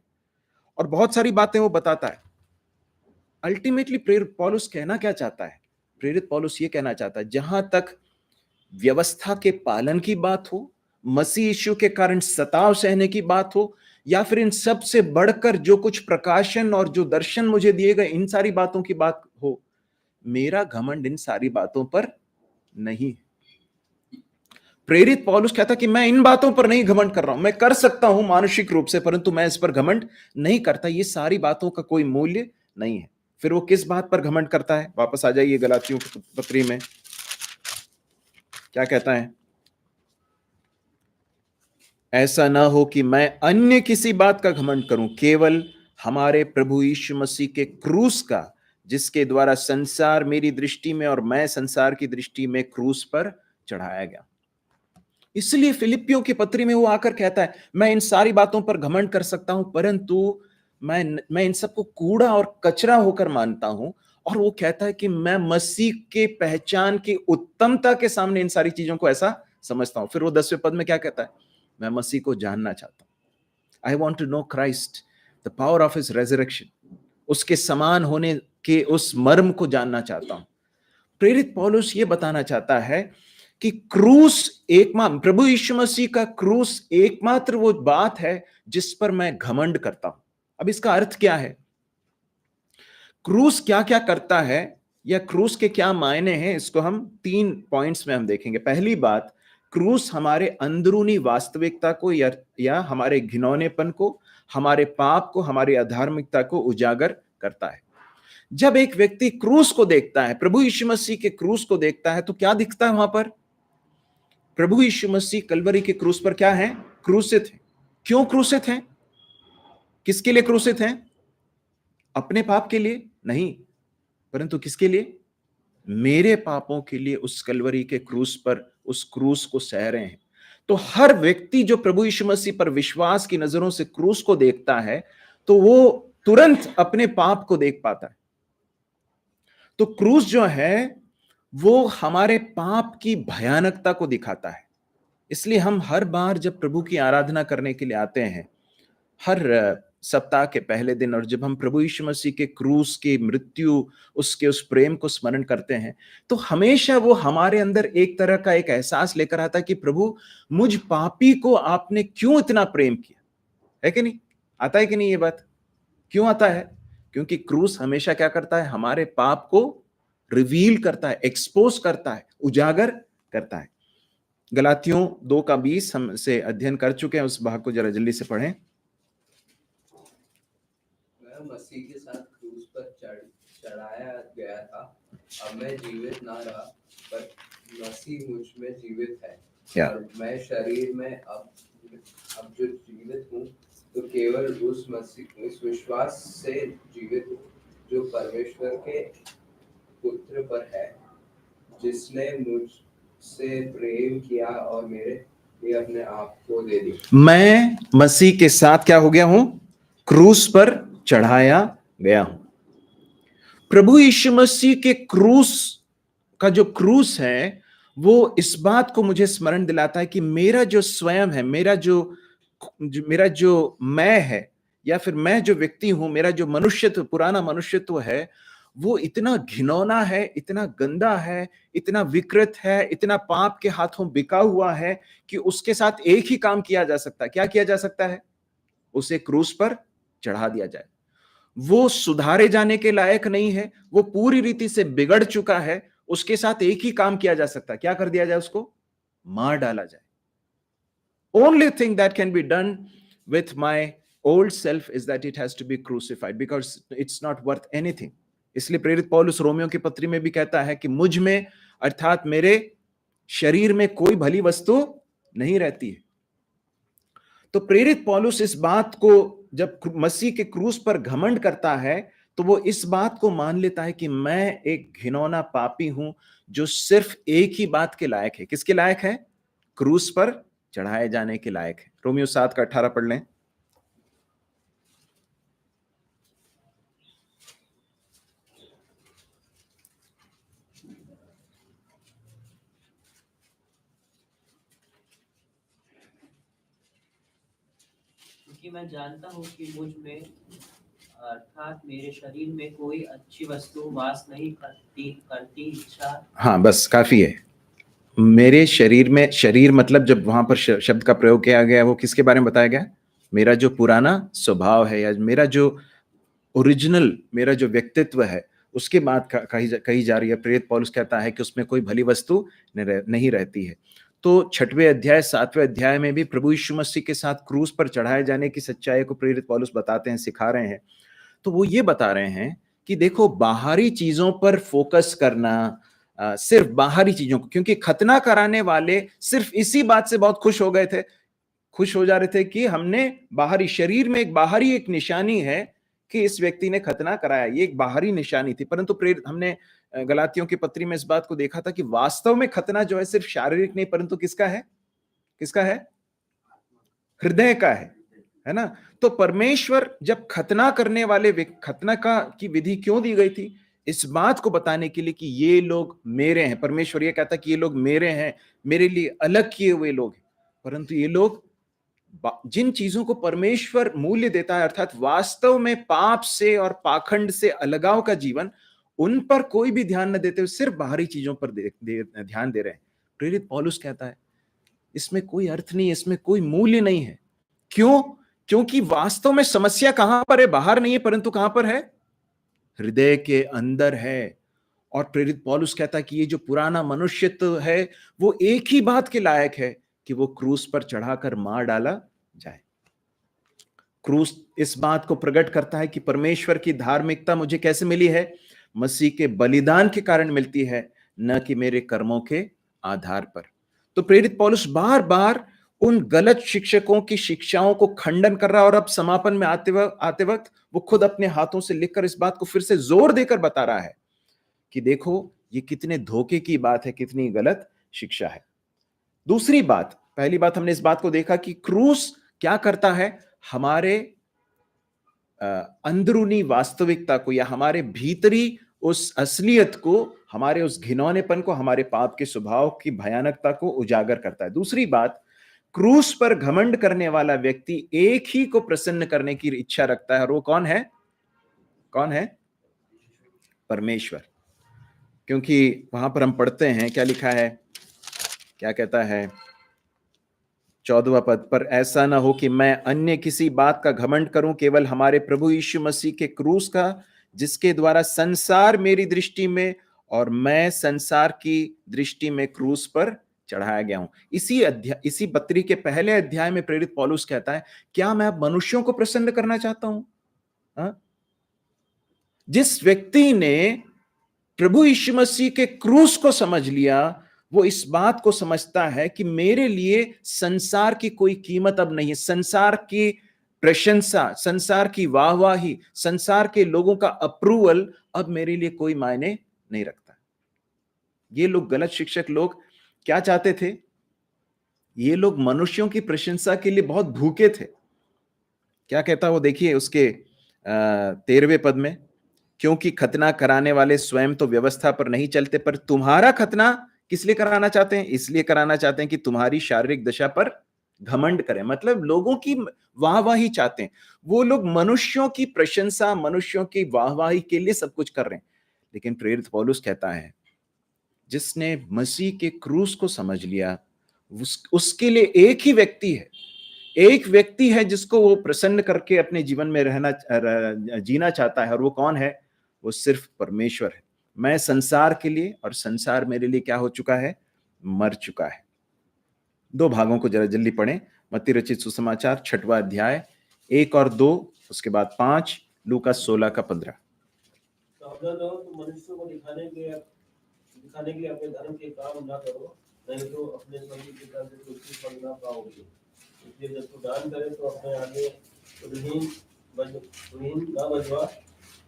और बहुत सारी बातें वो बताता है। अल्टीमेटली प्रेरित पौलुस कहना क्या चाहता है? प्रेरित पौलुस ये कहना चाहता है, जहां तक व्यवस्था के पालन की बात हो, मसीह यीशु के कारण सताव सहने की बात हो, या फिर इन सब से बढ़कर जो कुछ प्रकाशन और जो दर्शन मुझे दिए गए, इन सारी बातों की बात हो, मेरा घमंड इन सारी बातों पर नहीं। प्रेरित पौलुस कहता कि मैं इन बातों पर नहीं घमंड कर रहा हूं। मैं कर सकता हूं मानसिक रूप से, परंतु मैं इस पर घमंड नहीं करता। ये सारी बातों का कोई मूल्य नहीं है। फिर वो किस बात पर घमंड करता है? वापस आ जाइए गलातियों की पत्री में, क्या कहता है? ऐसा ना हो कि मैं अन्य किसी बात का घमंड करूं, केवल हमारे प्रभु यीशु मसीह के क्रूस का, जिसके द्वारा संसार मेरी दृष्टि में और मैं संसार की दृष्टि में क्रूस पर चढ़ाया गया। इसलिए फिलिपियों की पत्री में वो आकर कहता है, मैं इन सारी बातों पर घमंड कर सकता हूं, परंतु मैं इन सबको कूड़ा और कचरा होकर मानता हूं। और वो कहता है कि मैं मसीह के पहचान की उत्तमता के सामने इन सारी चीजों को ऐसा समझता हूं। फिर वो 10वें पद में क्या कहता है? मैं मसीह को जानना चाहता हूं। I want to know Christ, the power of his resurrection, उसके समान होने के उस मर्म को जानना चाहता हूं। प्रेरित पौलुस ये बताना चाहता है कि क्रूस एकमात्र, प्रभु यीशु मसीह का क्रूस एकमात्र वो बात है जिस पर मैं घमंड करता हूं। अब इसका अर्थ क्या है? क्रूस क्या क्या करता है या क्रूस के क्या मायने हैं, इसको हम 3 पॉइंट्स में हम देखेंगे। पहली बात, क्रूस हमारे अंदरूनी वास्तविकता को या हमारे घिनौनेपन को, हमारे पाप को, हमारी अधार्मिकता को उजागर करता है। जब एक व्यक्ति क्रूस को देखता है, प्रभु यीशु मसीह के क्रूस को देखता है, तो क्या दिखता है वहां पर? प्रभु यीशु मसीह कलवरी के क्रूस पर क्या है? क्रूसित है। क्यों क्रूसित है? किसके लिए क्रूसित हैं? अपने पाप के लिए नहीं, परंतु किसके लिए? मेरे पापों के लिए उस कलवरी के क्रूस पर उस क्रूस को सह रहे हैं। तो हर व्यक्ति जो प्रभु यीशु मसीह पर विश्वास की नजरों से क्रूस को देखता है, तो वो तुरंत अपने पाप को देख पाता है। तो क्रूस जो है वो हमारे पाप की भयानकता को दिखाता है। इसलिए हम हर बार जब प्रभु की आराधना करने के लिए आते हैं, हर सप्ताह के पहले दिन, और जब हम प्रभु यीशु मसीह के क्रूस की मृत्यु, उसके उस प्रेम को स्मरण करते हैं, तो हमेशा वो हमारे अंदर एक तरह का एक एहसास लेकर आता है कि प्रभु, मुझ पापी को आपने क्यों इतना प्रेम किया, है कि नहीं? आता है कि नहीं ये बात? क्यों आता है? क्योंकि क्रूस हमेशा क्या करता है? हमारे पाप को रिवील करता है, एक्सपोज करता है, उजागर करता है। गलातियों 2:20 हम से अध्ययन कर चुके हैं, उस भाग को जरा जल्दी से पढ़ें। मैं मसीह के साथ क्रूस पर चढ़ाया गया था। अब मैं जीवित ना रहा, पर मसीह मुझ में जीवित है। और मैं शरीर में अब जो जीवित हूँ, तो केवल उस विश्वास से जीवित हूँ जो परमेश्वर के पुत्र पर है, जिसने मुझसे प्रेम किया और मेरे लिए अपने आप को दे दिया। मैं मसीह के साथ क्या हो गया हूं? क्रूस पर चढ़ाया गया हूं। प्रभु यीशु मसीह के क्रूस का जो क्रूस है, वो इस बात को मुझे स्मरण दिलाता है कि मेरा जो स्वयं है, मेरा जो मैं है, या फिर मैं जो व्यक्ति हूं, मेरा जो मनुष्यत्व, पुराना मनुष्यत्व है, वो इतना घिनौना है, इतना गंदा है, इतना विकृत है, इतना पाप के हाथों बिका हुआ है कि उसके साथ एक ही काम किया जा सकता है। क्या किया जा सकता है? उसे क्रूस पर चढ़ा दिया जाए। वो सुधारे जाने के लायक नहीं है, वो पूरी रीति से बिगड़ चुका है। उसके साथ एक ही काम किया जा सकता है। क्या कर दिया जाए? उसको मार डाला जाए। Only thing that can be done with my old self is that it has to be crucified, because it's not worth anything. इसलिए प्रेरित पौलुस रोमियो की पत्री में भी कहता है कि मुझ में, अर्थात मेरे शरीर में, कोई भली वस्तु नहीं रहती है। तो प्रेरित पौलुस इस बात को, जब मसीह के क्रूस पर घमंड करता है, तो वो इस बात को मान लेता है कि मैं एक घिनौना पापी हूं जो सिर्फ एक ही बात के लायक है। किसके लायक है? क्रूस पर चढ़ाए जाने के लायक है। रोमियो 7:18 पढ़ लें। क्योंकि मैं जानता हूँ कि मुझ में, अर्थात मेरे शरीर में, कोई अच्छी वस्तु वास नहीं करती इच्छा। हाँ, बस काफी है। मेरे शरीर में, शरीर मतलब जब वहां पर शब्द का प्रयोग किया गया, वो किसके बारे में बताया गया? मेरा जो पुराना स्वभाव है, या मेरा जो ओरिजिनल, मेरा जो व्यक्तित्व है, उसके बात कही जा रही है। प्रेरित पौलुस कहता है कि उसमें कोई भली वस्तु नहीं रहती है। तो 6वें अध्याय 7वें अध्याय में भी प्रभु यीशु मसीह के साथ क्रूस पर चढ़ाए जाने की सच्चाई को प्रेरित पौलुस बताते हैं, सिखा रहे हैं। तो वो ये बता रहे हैं कि देखो, बाहरी चीजों पर फोकस करना, सिर्फ बाहरी चीजों को, क्योंकि खतना कराने वाले सिर्फ इसी बात से बहुत खुश हो गए थे, खुश हो जा रहे थे कि हमने बाहरी, शरीर में एक बाहरी एक निशानी है कि इस व्यक्ति ने खतना कराया, ये एक बाहरी निशानी थी। परंतु हमने गलातियों की पत्री में इस बात को देखा था कि वास्तव में खतना जो है सिर्फ शारीरिक नहीं, परंतु किसका है? किसका है? हृदय का है ना? तो परमेश्वर जब खतना करने वाले, खतना की विधि क्यों दी गई थी? इस बात को बताने के लिए कि ये लोग मेरे हैं। परमेश्वर ये कहता कि ये लोग मेरे हैं, मेरे लिए अलग किए हुए लोग हैं। परंतु ये लोग जिन चीजों को परमेश्वर मूल्य देता है, अर्थात वास्तव में पाप से और पाखंड से अलगाव का जीवन, उन पर कोई भी ध्यान न देते हुए सिर्फ बाहरी चीजों पर ध्यान दे रहे हैं। प्रेरित पौलुस कहता है इसमें कोई अर्थ नहीं है, इसमें कोई मूल्य नहीं है। क्यों? क्योंकि वास्तव में समस्या कहां पर है? बाहर नहीं है, परंतु कहां पर है? हृदय के अंदर है। और प्रेरित पौलुस कहता है कि ये जो पुराना मनुष्यत्व है, वो एक ही बात के लायक है कि वो क्रूस पर चढ़ाकर मार डाला जाए। क्रूस इस बात को प्रकट करता है कि परमेश्वर की धार्मिकता मुझे कैसे मिली है? मसीह के बलिदान के कारण मिलती है, न कि मेरे कर्मों के आधार पर। तो प्रेरित पौलुस बार बार उन गलत शिक्षकों की शिक्षाओं को खंडन कर रहा है, और अब समापन में आते वक्त वो खुद अपने हाथों से लिखकर इस बात को फिर से जोर देकर बता रहा है कि देखो ये कितने धोखे की बात है, कितनी गलत शिक्षा है। दूसरी बात, पहली बात हमने इस बात को देखा कि क्रूस क्या करता है, हमारे अंदरूनी वास्तविकता को या हमारे भीतरी उस असलियत को, हमारे उस घिनौनेपन को, हमारे पाप के स्वभाव की भयानकता को उजागर करता है। दूसरी बात, क्रूस पर घमंड करने वाला व्यक्ति एक ही को प्रसन्न करने की इच्छा रखता है, और वो कौन है? कौन है? परमेश्वर। क्योंकि वहां पर हम पढ़ते हैं क्या लिखा है, क्या कहता है 14वां पद, पर ऐसा ना हो कि मैं अन्य किसी बात का घमंड करूं, केवल हमारे प्रभु यीशु मसीह के क्रूस का, जिसके द्वारा संसार मेरी दृष्टि में और मैं संसार की दृष्टि में क्रूस पर चढ़ाया गया हूं। इसी पत्री के पहले अध्याय में प्रेरित पौलुस कहता है, क्या मैं अब मनुष्यों को प्रसन्न करना चाहता हूं? जिस व्यक्ति ने प्रभु यीशु मसीह के क्रूस को समझ लिया, वो इस बात को समझता है कि मेरे लिए संसार की कोई कीमत अब नहीं है, संसार की प्रशंसा, संसार की वाहवाही, संसार के लोगों का अप्रूवल अब मेरे लिए कोई मायने नहीं रखता। ये लोग, गलत शिक्षक लोग क्या चाहते थे? ये लोग मनुष्यों की प्रशंसा के लिए बहुत भूखे थे। क्या कहता वो देखिए उसके 13वें पद में, क्योंकि खतना कराने वाले स्वयं तो व्यवस्था पर नहीं चलते, पर तुम्हारा खतना किस लिए कराना चाहते हैं? इसलिए कराना चाहते हैं कि तुम्हारी शारीरिक दशा पर घमंड करें। मतलब लोगों की वाहवाही चाहते हैं। वो लोग मनुष्यों की प्रशंसा, मनुष्यों की वाहवाही के लिए सब कुछ कर रहे हैं। लेकिन प्रेरित पौलुस कहता है, जिसने मसीह के क्रूस को समझ लिया, उसके लिए एक ही व्यक्ति है, एक व्यक्ति है जिसको वो प्रसन्न करके अपने जीवन में जीना चाहता है, और वो कौन है? वो सिर्फ परमेश्वर है। मैं संसार के लिए, और संसार मेरे लिए क्या हो चुका है? मर चुका है। 2 भागों को जरा जल्दी पढ़ें। मत्ती रचित सुसमाचार 6वां अध्याय 1 और 2, उसके बाद 5, लूका 16 का 15। मनुष्यों को दिखाने के लिए अपने धर्म के काम ना करो, नहीं तो अपने स्वर्गीय पिता से कुछ फल ना पाओगे। इसलिए जब तू दान करे तो अपने आगे तुहीन ना बजवा,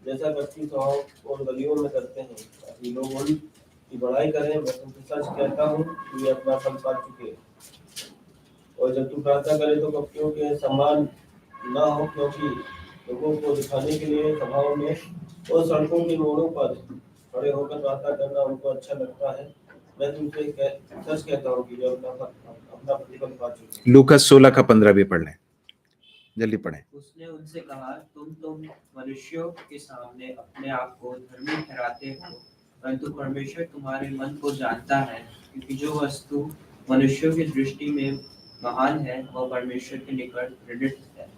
जैसा बच्ची स्वभाव और गलियों में करते हैं, ताकि लोग उनकी बड़ाई करें। मैं तुमसे सच कहता हूँ कि वे अपना फल पा चुके। और जब तू प्रार्थना करे तो कपटियों के समान ना हो, क्योंकि लोगों को दिखाने के लिए सभाओं में और सड़कों के मोड़ों पर खड़े होकर प्रार्थना करना उनको अच्छा लगता है। मैं तुमसे सच कहता हूँ कि वे अपना प्रतिफल पा चुके। लूका 16 का 15 भी पढ़ लें, जल्दी पढ़ें। उसने उनसे कहा, तुम मनुष्यों के सामने अपने आप को धर्मी ठहराते हो, परंतु परमेश्वर तुम्हारे मन को जानता है, क्योंकि जो वस्तु मनुष्यों की दृष्टि में महान है वह परमेश्वर के निकट घृणित है।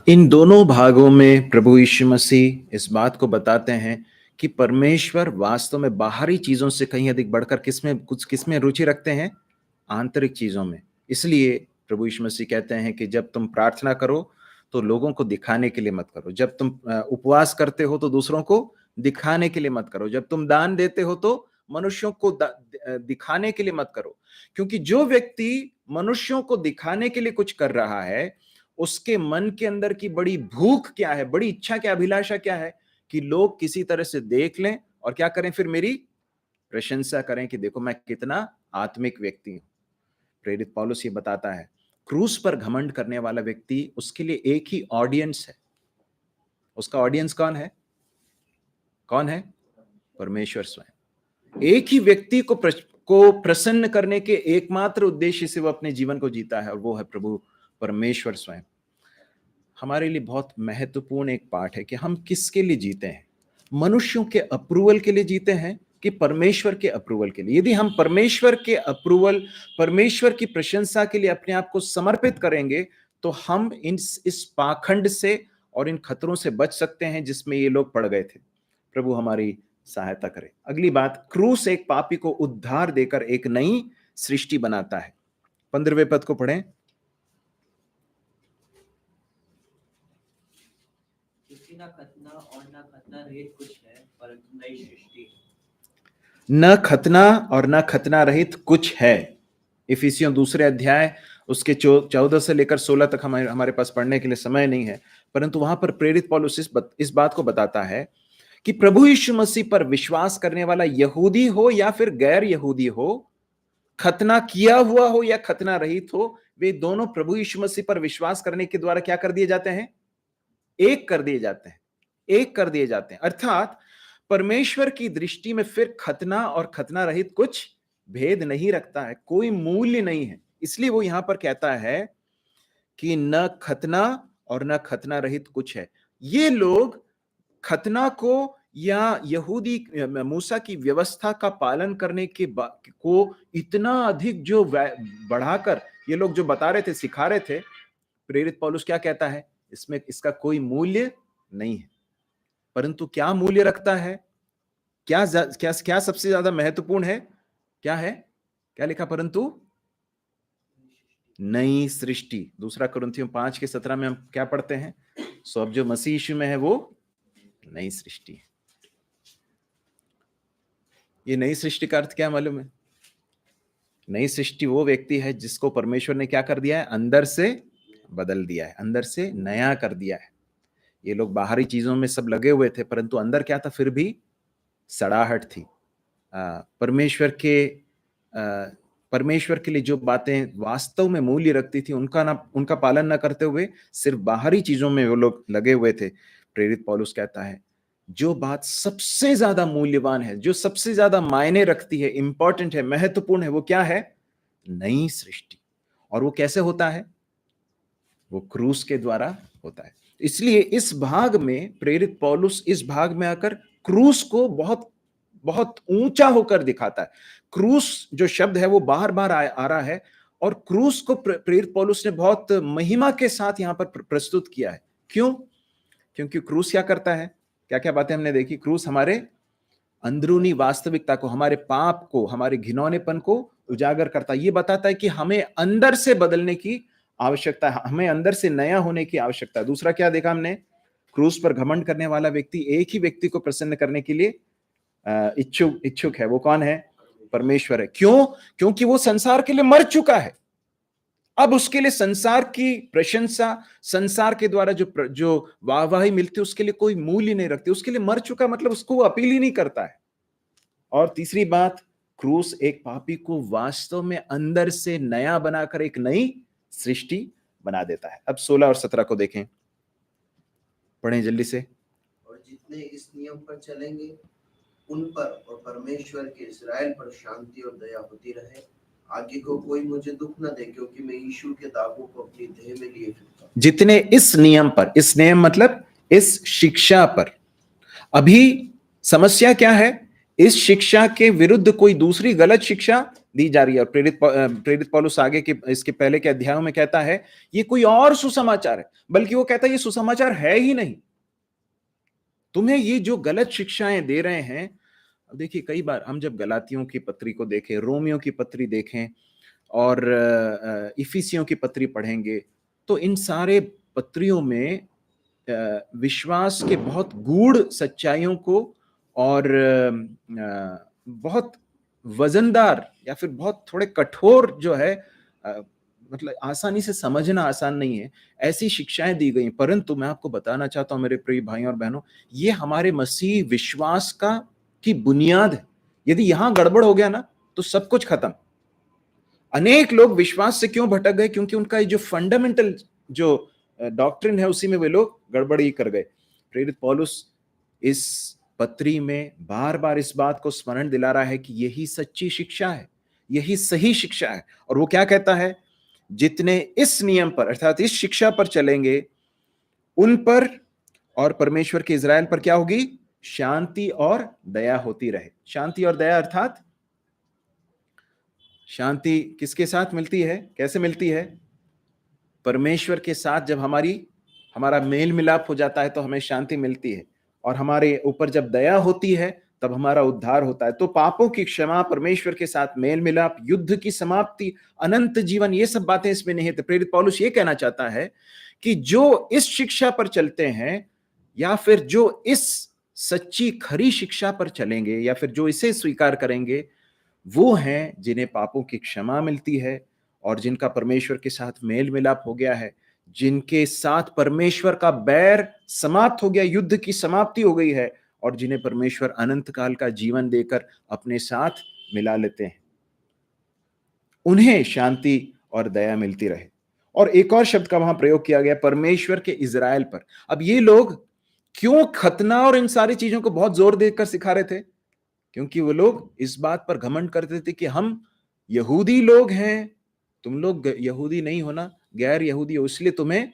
इन दोनों भागों में प्रभु यीशु मसीह इस बात को बताते हैं कि परमेश्वर वास्तव में बाहरी चीजों से कहीं अधिक बढ़कर किसमें रुचि रखते हैं? आंतरिक चीजों में। इसलिए प्रभु यीशु मसीह कहते हैं कि जब तुम प्रार्थना करो तो लोगों को दिखाने के लिए मत करो, जब तुम उपवास करते हो तो दूसरों को दिखाने के लिए मत करो, जब तुम दान देते हो तो मनुष्यों को दिखाने के लिए मत करो। क्योंकि जो व्यक्ति मनुष्यों को दिखाने के लिए कुछ कर रहा है, उसके मन के अंदर की बड़ी भूख क्या है, बड़ी इच्छा क्या, अभिलाषा क्या है? कि लोग किसी तरह से देख लें और क्या करें? फिर मेरी प्रशंसा करें कि देखो मैं कितना आत्मिक व्यक्ति हूं। प्रेरित पौलुस ये बताता है, क्रूस पर घमंड करने वाला व्यक्ति, उसके लिए एक ही ऑडियंस है। उसका ऑडियंस कौन है? कौन है? परमेश्वर स्वयं। एक ही व्यक्ति को प्रसन्न करने के एकमात्र उद्देश्य से वो अपने जीवन को जीता है, और वो है प्रभु परमेश्वर स्वयं। हमारे लिए बहुत महत्वपूर्ण एक पाठ है कि हम किसके लिए जीते हैं? मनुष्यों के अप्रूवल के लिए जीते हैं कि परमेश्वर के अप्रूवल के लिए? यदि हम परमेश्वर के अप्रूवल, परमेश्वर की प्रशंसा के लिए अपने आप को समर्पित करेंगे, तो हम इस पाखंड से और इन खतरों से बच सकते हैं जिसमें ये लोग पड़ गए थे। प्रभु हमारी सहायता करे। अगली बात, क्रूस एक पापी को उद्धार देकर एक नई सृष्टि बनाता है। 15वें पद को पढ़ें। न खतना और न खतना रहित कुछ है, परंतु नई सृष्टि। न खतना और न खतना रहित कुछ है। इफिसियों 2 अध्याय उसके 14 से लेकर 16 तक हमारे पास पढ़ने के लिए समय नहीं है, परंतु वहां पर प्रेरित पौलुस इस बात को बताता है कि प्रभु यीशु मसीह पर विश्वास करने वाला यहूदी हो या फिर गैर यहूदी हो, खतना किया हुआ हो या खतना रहित हो, वे दोनों प्रभु यीशु मसीह पर विश्वास करने के द्वारा क्या कर दिए जाते हैं? एक कर दिए जाते हैं, एक कर दिए जाते हैं। अर्थात परमेश्वर की दृष्टि में फिर खतना और खतना रहित कुछ भेद नहीं रखता है, कोई मूल्य नहीं है। इसलिए वो यहां पर कहता है कि न खतना और न खतना रहित कुछ है। ये लोग खतना को या यहूदी मूसा की व्यवस्था का पालन करने के को इतना अधिक जो बढ़ाकर ये लोग जो बता रहे थे, सिखा रहे थे, प्रेरित पौलुस क्या कहता है? इसमें इसका कोई मूल्य नहीं है। परंतु क्या मूल्य रखता है? क्या क्या क्या सबसे ज्यादा महत्वपूर्ण है? क्या है? क्या लिखा? परंतु नई सृष्टि। 2 कुरिन्थियों 5:17 में हम क्या पढ़ते हैं? सो अब जो मसीह यीशु में है वो नई सृष्टि है। ये नई सृष्टि का अर्थ क्या मालूम है? नई सृष्टि वो व्यक्ति है जिसको परमेश्वर ने क्या कर दिया है? अंदर से बदल दिया है, अंदर से नया कर दिया है। ये लोग बाहरी चीजों में सब लगे हुए थे, परंतु अंदर क्या था? फिर भी सड़ाहट थी। परमेश्वर के लिए जो बातें वास्तव में मूल्य रखती थी उनका पालन न करते हुए सिर्फ बाहरी चीजों में वो लोग लगे हुए थे। प्रेरित पौलुस कहता है जो बात सबसे ज्यादा मूल्यवान है, जो सबसे ज्यादा मायने रखती है, इंपॉर्टेंट है, महत्वपूर्ण है, वो क्या है? नई सृष्टि। और वो कैसे होता है? वो क्रूस के द्वारा होता है। इसलिए इस भाग में प्रेरित पौलुस इस भाग में आकर क्रूस को बहुत बहुत ऊंचा होकर दिखाता है। क्रूस जो शब्द है वो बार बार आ रहा है और क्रूस को प्रेरित पौलुस ने बहुत महिमा के साथ यहां पर प्रस्तुत किया है। क्यों? क्योंकि क्रूस क्या करता है? क्या क्या बातें हमने देखी? क्रूस हमारे अंदरूनी वास्तविकता को, हमारे पाप को, हमारे घिनौनेपन को उजागर करता है। ये बताता है कि हमें अंदर से बदलने की आवश्यकता है, हमें अंदर से नया होने की आवश्यकता है। दूसरा क्या देखा हमने? क्रूस पर घमंड करने वाला व्यक्ति एक ही व्यक्ति को प्रसन्न करने के लिए इच्छुक है। वो कौन है? परमेश्वर है। क्यों? क्योंकि वो संसार के लिए मर चुका है। अब उसके लिए संसार की प्रशंसा, संसार के द्वारा जो वाहवाही मिलती है उसके लिए कोई मूल्य नहीं रखती। उसके लिए मर चुका मतलब उसको वो अपील ही नहीं करता है। और तीसरी बात, क्रूस एक पापी को वास्तव में अंदर से नया बनाकर एक नई सृष्टि बना देता है। अब 16 और 17 को देखें, पढ़ें जल्दी से। और जितने इस नियम पर चलेंगे उन पर और परमेश्वर के इस्राएल पर शांति और दया होती रहे। आगे को कोई मुझे दुख न दे, क्योंकि मैं यीशु के दागों को अपनी देह में लिए फिरता हूं। जितने इस नियम पर, इस नियम मतलब इस शिक्षा पर। अभी समस्या क्या है? इस शिक्षा के विरुद्ध कोई दूसरी गलत शिक्षा दी जा रही है। और प्रेरित पौलुस आगे के इसके पहले के अध्यायों में कहता है ये कोई और सुसमाचार है, बल्कि वो कहता है ये सुसमाचार है ही नहीं। तुम्हें ये जो गलत शिक्षाएं दे रहे हैं। अब देखिए, कई बार हम जब गलातियों की पत्री को देखें, रोमियों की पत्री देखें और इफिसियों की पत्री पढ़ेंगे, तो इन सारे पत्रियों में विश्वास के बहुत गूढ़ सच्चाइयों को और बहुत वजनदार या फिर बहुत थोड़े कठोर जो है, मतलब आसानी से समझना आसान नहीं है, ऐसी शिक्षाएं दी गई। परंतु मैं आपको बताना चाहता हूं मेरे प्रिय भाइयों और बहनों, ये हमारे मसीह विश्वास की बुनियाद है। यदि यहां गड़बड़ हो गया ना तो सब कुछ खत्म। अनेक लोग विश्वास से क्यों भटक गए? क्योंकि उनका जो फंडामेंटल जो डॉक्ट्रिन है उसी में वे लोग गड़बड़ी कर गए। प्रेरित पौलुस इस पत्री में बार बार इस बात को स्मरण दिला रहा है कि यही सच्ची शिक्षा है, यही सही शिक्षा है। और वो क्या कहता है? जितने इस नियम पर अर्थात इस शिक्षा पर चलेंगे उन पर और परमेश्वर के इज़राइल पर क्या होगी? शांति और दया होती रहे। शांति और दया अर्थात शांति किसके साथ मिलती है? कैसे मिलती है? परमेश्वर के साथ जब हमारा मेल मिलाप हो जाता है तो हमें शांति मिलती है, और हमारे ऊपर जब दया होती है तब हमारा उद्धार होता है। तो पापों की क्षमा, परमेश्वर के साथ मेल मिलाप, युद्ध की समाप्ति, अनंत जीवन, ये सब बातें इसमें नहीं है। तो प्रेरित पौलुस ये कहना चाहता है कि जो इस शिक्षा पर चलते हैं या फिर जो इस सच्ची खरी शिक्षा पर चलेंगे या फिर जो इसे स्वीकार करेंगे, वो हैं जिन्हें पापों की क्षमा मिलती है और जिनका परमेश्वर के साथ मेल मिलाप हो गया है, जिनके साथ परमेश्वर का बैर समाप्त हो गया, युद्ध की समाप्ति हो गई है, और जिन्हें परमेश्वर अनंत काल का जीवन देकर अपने साथ मिला लेते हैं, उन्हें शांति और दया मिलती रहे। और एक और शब्द का वहां प्रयोग किया गया, परमेश्वर के इजराइल पर। अब ये लोग क्यों खतना और इन सारी चीजों को बहुत जोर देकर सिखा रहे थे? क्योंकि वो लोग इस बात पर घमंड करते थे कि हम यहूदी लोग हैं, तुम लोग यहूदी नहीं हो ना, गैर यहूदी हो, इसलिए तुम्हें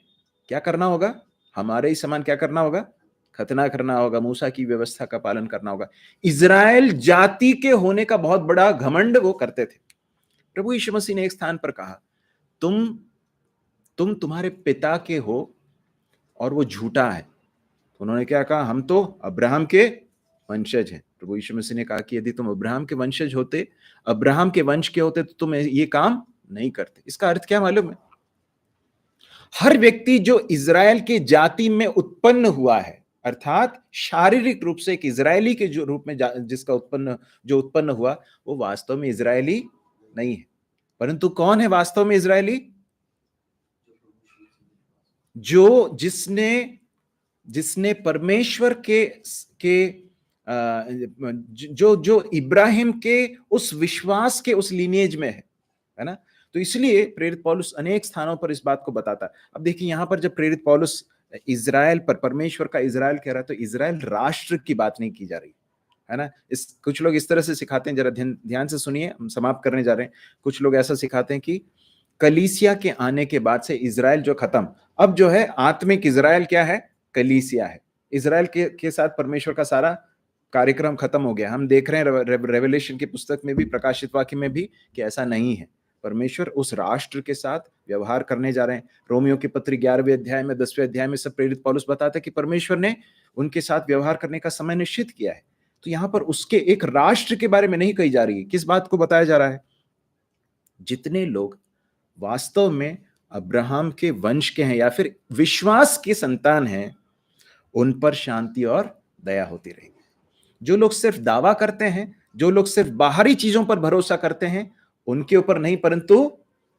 क्या करना होगा? हमारे ही समान क्या करना होगा? खतना करना होगा, मूसा की व्यवस्था का पालन करना होगा। इजराइल जाति के होने का बहुत बड़ा घमंड वो करते थे। प्रभु यीशु मसीह ने एक स्थान पर कहा, तुम तुम्हारे पिता के हो और वो झूठा है। उन्होंने क्या कहा? हम तो अब्राहम के वंशज हैं। प्रभु यीशु मसीह ने कहा कि यदि तुम अब्राहम के वंशज होते, अब्राहम के वंश के होते, तो तुम ये काम नहीं करते। इसका अर्थ क्या मालूम है? हर व्यक्ति जो इजराइल के जाति में उत्पन्न हुआ है, अर्थात शारीरिक रूप से एक इजरायली के जो रूप में जिसका उत्पन्न हुआ, वो वास्तव में इजरायली नहीं है। परंतु कौन है वास्तव में इजरायली? जिसने परमेश्वर के जो इब्राहिम के उस विश्वास के उस लीनिएज में है ना। तो इसलिए प्रेरित पौलुस अनेक स्थानों पर इस बात को बताता है। अब देखिए यहां पर जब प्रेरित पौलुस इजराइल पर, परमेश्वर का इजराइल कह रहा है, तो इजराइल राष्ट्र की बात नहीं की जा रही है ना। कुछ लोग इस तरह से सिखाते हैं, जरा ध्यान से सुनिए, हम समाप्त करने जा रहे हैं। कुछ लोग ऐसा सिखाते हैं कि कलीसिया के आने के बाद से इजराइल जो खत्म, अब जो है आत्मिक इजराइल क्या है? कलीसिया है। इजराइल के साथ परमेश्वर का सारा कार्यक्रम खत्म हो गया। हम देख रहे हैं रेवलेशन की पुस्तक में भी, प्रकाशित वाक्य में भी, कि ऐसा नहीं है। परमेश्वर उस राष्ट्र के साथ व्यवहार करने जा रहे हैं। रोमियो की पत्री 11वें अध्याय में, 10वें अध्याय में सब प्रेरित पौलुस बताते हैं कि परमेश्वर ने उनके साथ व्यवहार करने का समय निश्चित किया है। तो यहां पर उसके एक राष्ट्र के बारे में नहीं कही जा रही है। किस बात को बताया जा रहा है? जितने लोग वास्तव में अब्राहम के वंश के हैं या फिर विश्वास के संतान हैं, उन पर शांति और दया होती रहेगी। जो लोग सिर्फ दावा करते हैं, जो लोग सिर्फ बाहरी चीजों पर भरोसा करते हैं, उनके ऊपर नहीं, परंतु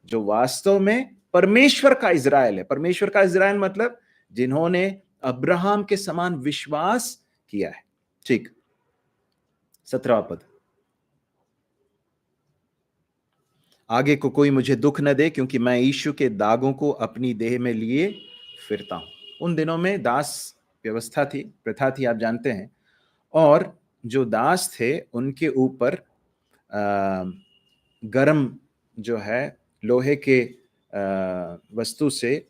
जो वास्तव में परमेश्वर का इजराइल है। परमेश्वर का इजराइल मतलब जिन्होंने अब्राहम के समान विश्वास किया है। ठीक, 17वां पद, आगे को कोई मुझे दुख न दे, क्योंकि मैं यीशु के दागों को अपनी देह में लिए फिरता हूं। उन दिनों में दास व्यवस्था थी, प्रथा थी, आप जानते हैं। और जो दास थे उनके ऊपर गरम जो है लोहे के वस्तु से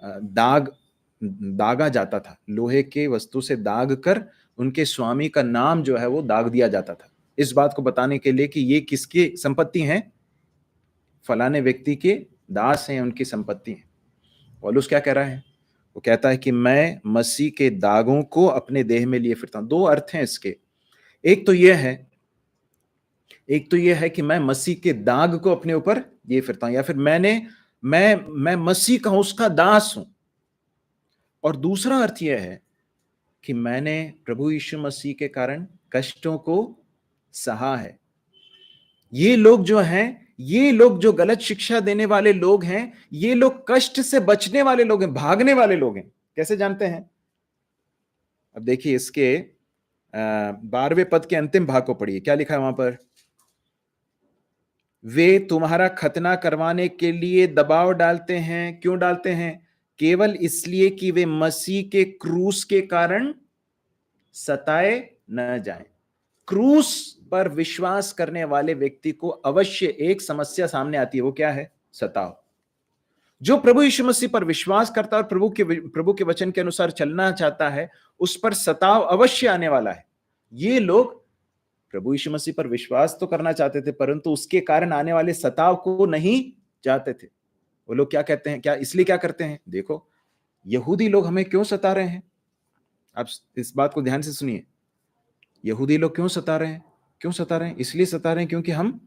दागा जाता था। लोहे के वस्तु से दाग कर उनके स्वामी का नाम जो है वो दाग दिया जाता था, इस बात को बताने के लिए कि ये किसकी संपत्ति है? फलाने व्यक्ति के दास हैं, उनकी संपत्ति है। पौलुस क्या कह रहा है? वो कहता है कि मैं मसीह के दागों को अपने देह में लिए फिरता हूं। दो अर्थ हैं इसके। एक तो यह है कि मैं मसीह के दाग को अपने ऊपर लिए फिरता हूं, या फिर मैं मसीह का उसका दास हूं। और दूसरा अर्थ यह है कि मैंने प्रभु यीशु मसीह के कारण कष्टों को सहा है। ये लोग जो गलत शिक्षा देने वाले लोग हैं, ये लोग कष्ट से बचने वाले लोग हैं, भागने वाले लोग हैं। कैसे जानते हैं? अब देखिए इसके 12वें पद के अंतिम भाग को पढ़िए, क्या लिखा है वहां पर? वे तुम्हारा खतना करवाने के लिए दबाव डालते हैं। क्यों डालते हैं? केवल इसलिए कि वे मसीह के क्रूस के कारण सताए न जाएं। क्रूस पर विश्वास करने वाले व्यक्ति को अवश्य एक समस्या सामने आती है। वो क्या है? सताव। जो प्रभु यीशु मसीह पर विश्वास करता है और प्रभु के वचन के अनुसार चलना चाहता है, उस पर सताव अवश्य आने वाला है। ये लोग प्रभु यीशु मसीह पर विश्वास तो करना चाहते थे, परंतु उसके कारण आने वाले सताव को नहीं चाहते थे। वो लोग क्या कहते हैं? इसलिए क्या करते हैं? देखो, यहूदी लोग हमें क्यों सता रहे हैं? आप इस बात को ध्यान से सुनिए। यहूदी लोग क्यों सता रहे हैं? इसलिए सता रहे हैं क्योंकि हम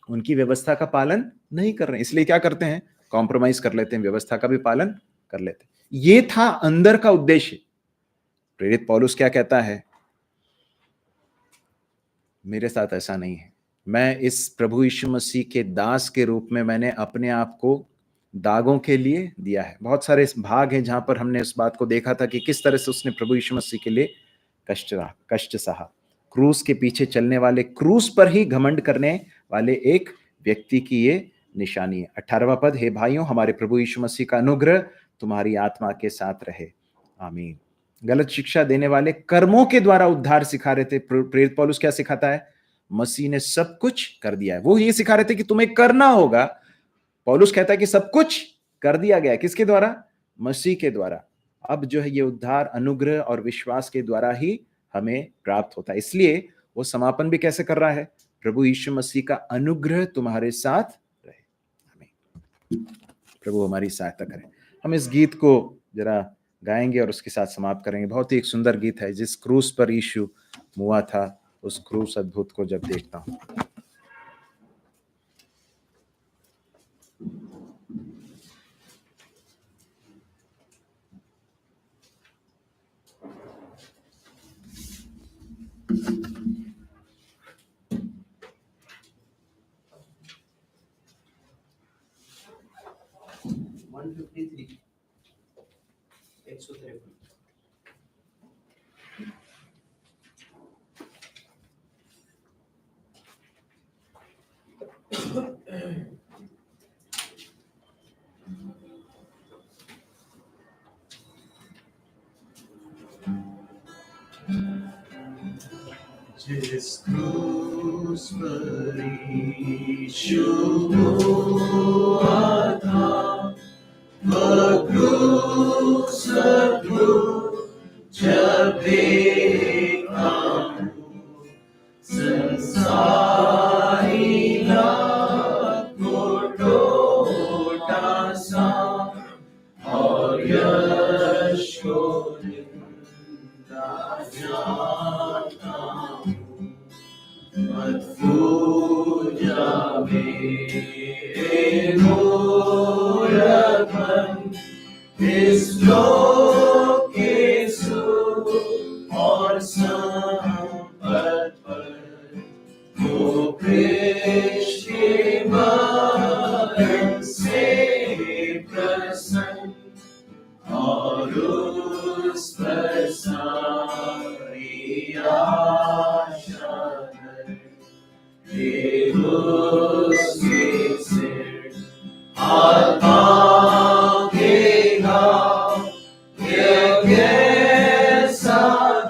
उनकी व्यवस्था का पालन नहीं कर रहे हैं। इसलिए क्या करते हैं? कॉम्प्रोमाइज कर लेते हैं, व्यवस्था का भी पालन कर लेते हैं। ये था अंदर का उद्देश्य। प्रेरित पौलुस क्या कहता है? मेरे साथ ऐसा नहीं है। मैं इस प्रभु यीशु मसीह के दास के रूप में मैंने अपने आप को दागों के लिए दिया है। बहुत सारे भाग हैं जहां पर हमने इस बात को देखा था कि किस तरह से उसने प्रभु यीशु मसीह के लिए कष्ट सहा। क्रूस के पीछे चलने वाले, क्रूस पर ही घमंड करने वाले एक व्यक्ति की ये निशानी है। 18वां पद, हे भाइयों, हमारे प्रभु यीशु मसीह का अनुग्रह तुम्हारी आत्मा के साथ रहे, आमीन। गलत शिक्षा देने वाले कर्मों के द्वारा उद्धार सिखा रहे थे। प्रेरित पौलुस क्या सिखाता है? मसीह ने सब कुछ कर दिया है। वो ये सिखा रहे थे कि तुम्हें करना होगा। पौलुस कहता है कि सब कुछ कर दिया गया। किसके द्वारा? मसीह के द्वारा। अब जो है ये उद्धार अनुग्रह और विश्वास के द्वारा ही हमें प्राप्त होता है। इसलिए वो समापन भी कैसे कर रहा है? प्रभु यीशु मसीह का अनुग्रह तुम्हारे साथ रहे, आमीन। प्रभु हमारी सहायता करें। हम इस गीत को जरा गाएंगे और उसके साथ समाप्त करेंगे। बहुत ही एक सुंदर गीत है, जिस क्रूस पर यीशु मुआ था, उस क्रूस अद्भुत को जब देखता हूं। जिस क्रूस पर यीशु हुआ था, वह क्रूस अद्भुत जब देखा, संसारी लाखों टोटा सा और यश को निंदा जाता हूँ। मत पूजा मेरे मूर्खपन, इस लोक के सुख और संपत्ति पर, वो कृष्ण के मरण से प्रसन्न और उस पर सारी आशा उसके सिर हाथ मांगेगा। यह कैसा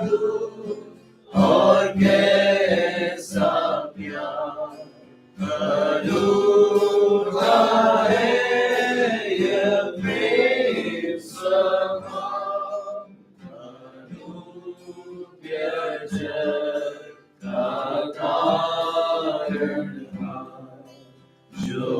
दुख और कैसा प्यार अनूठा है, यह प्रेम सभा अनुव्यजक का कारण था, जो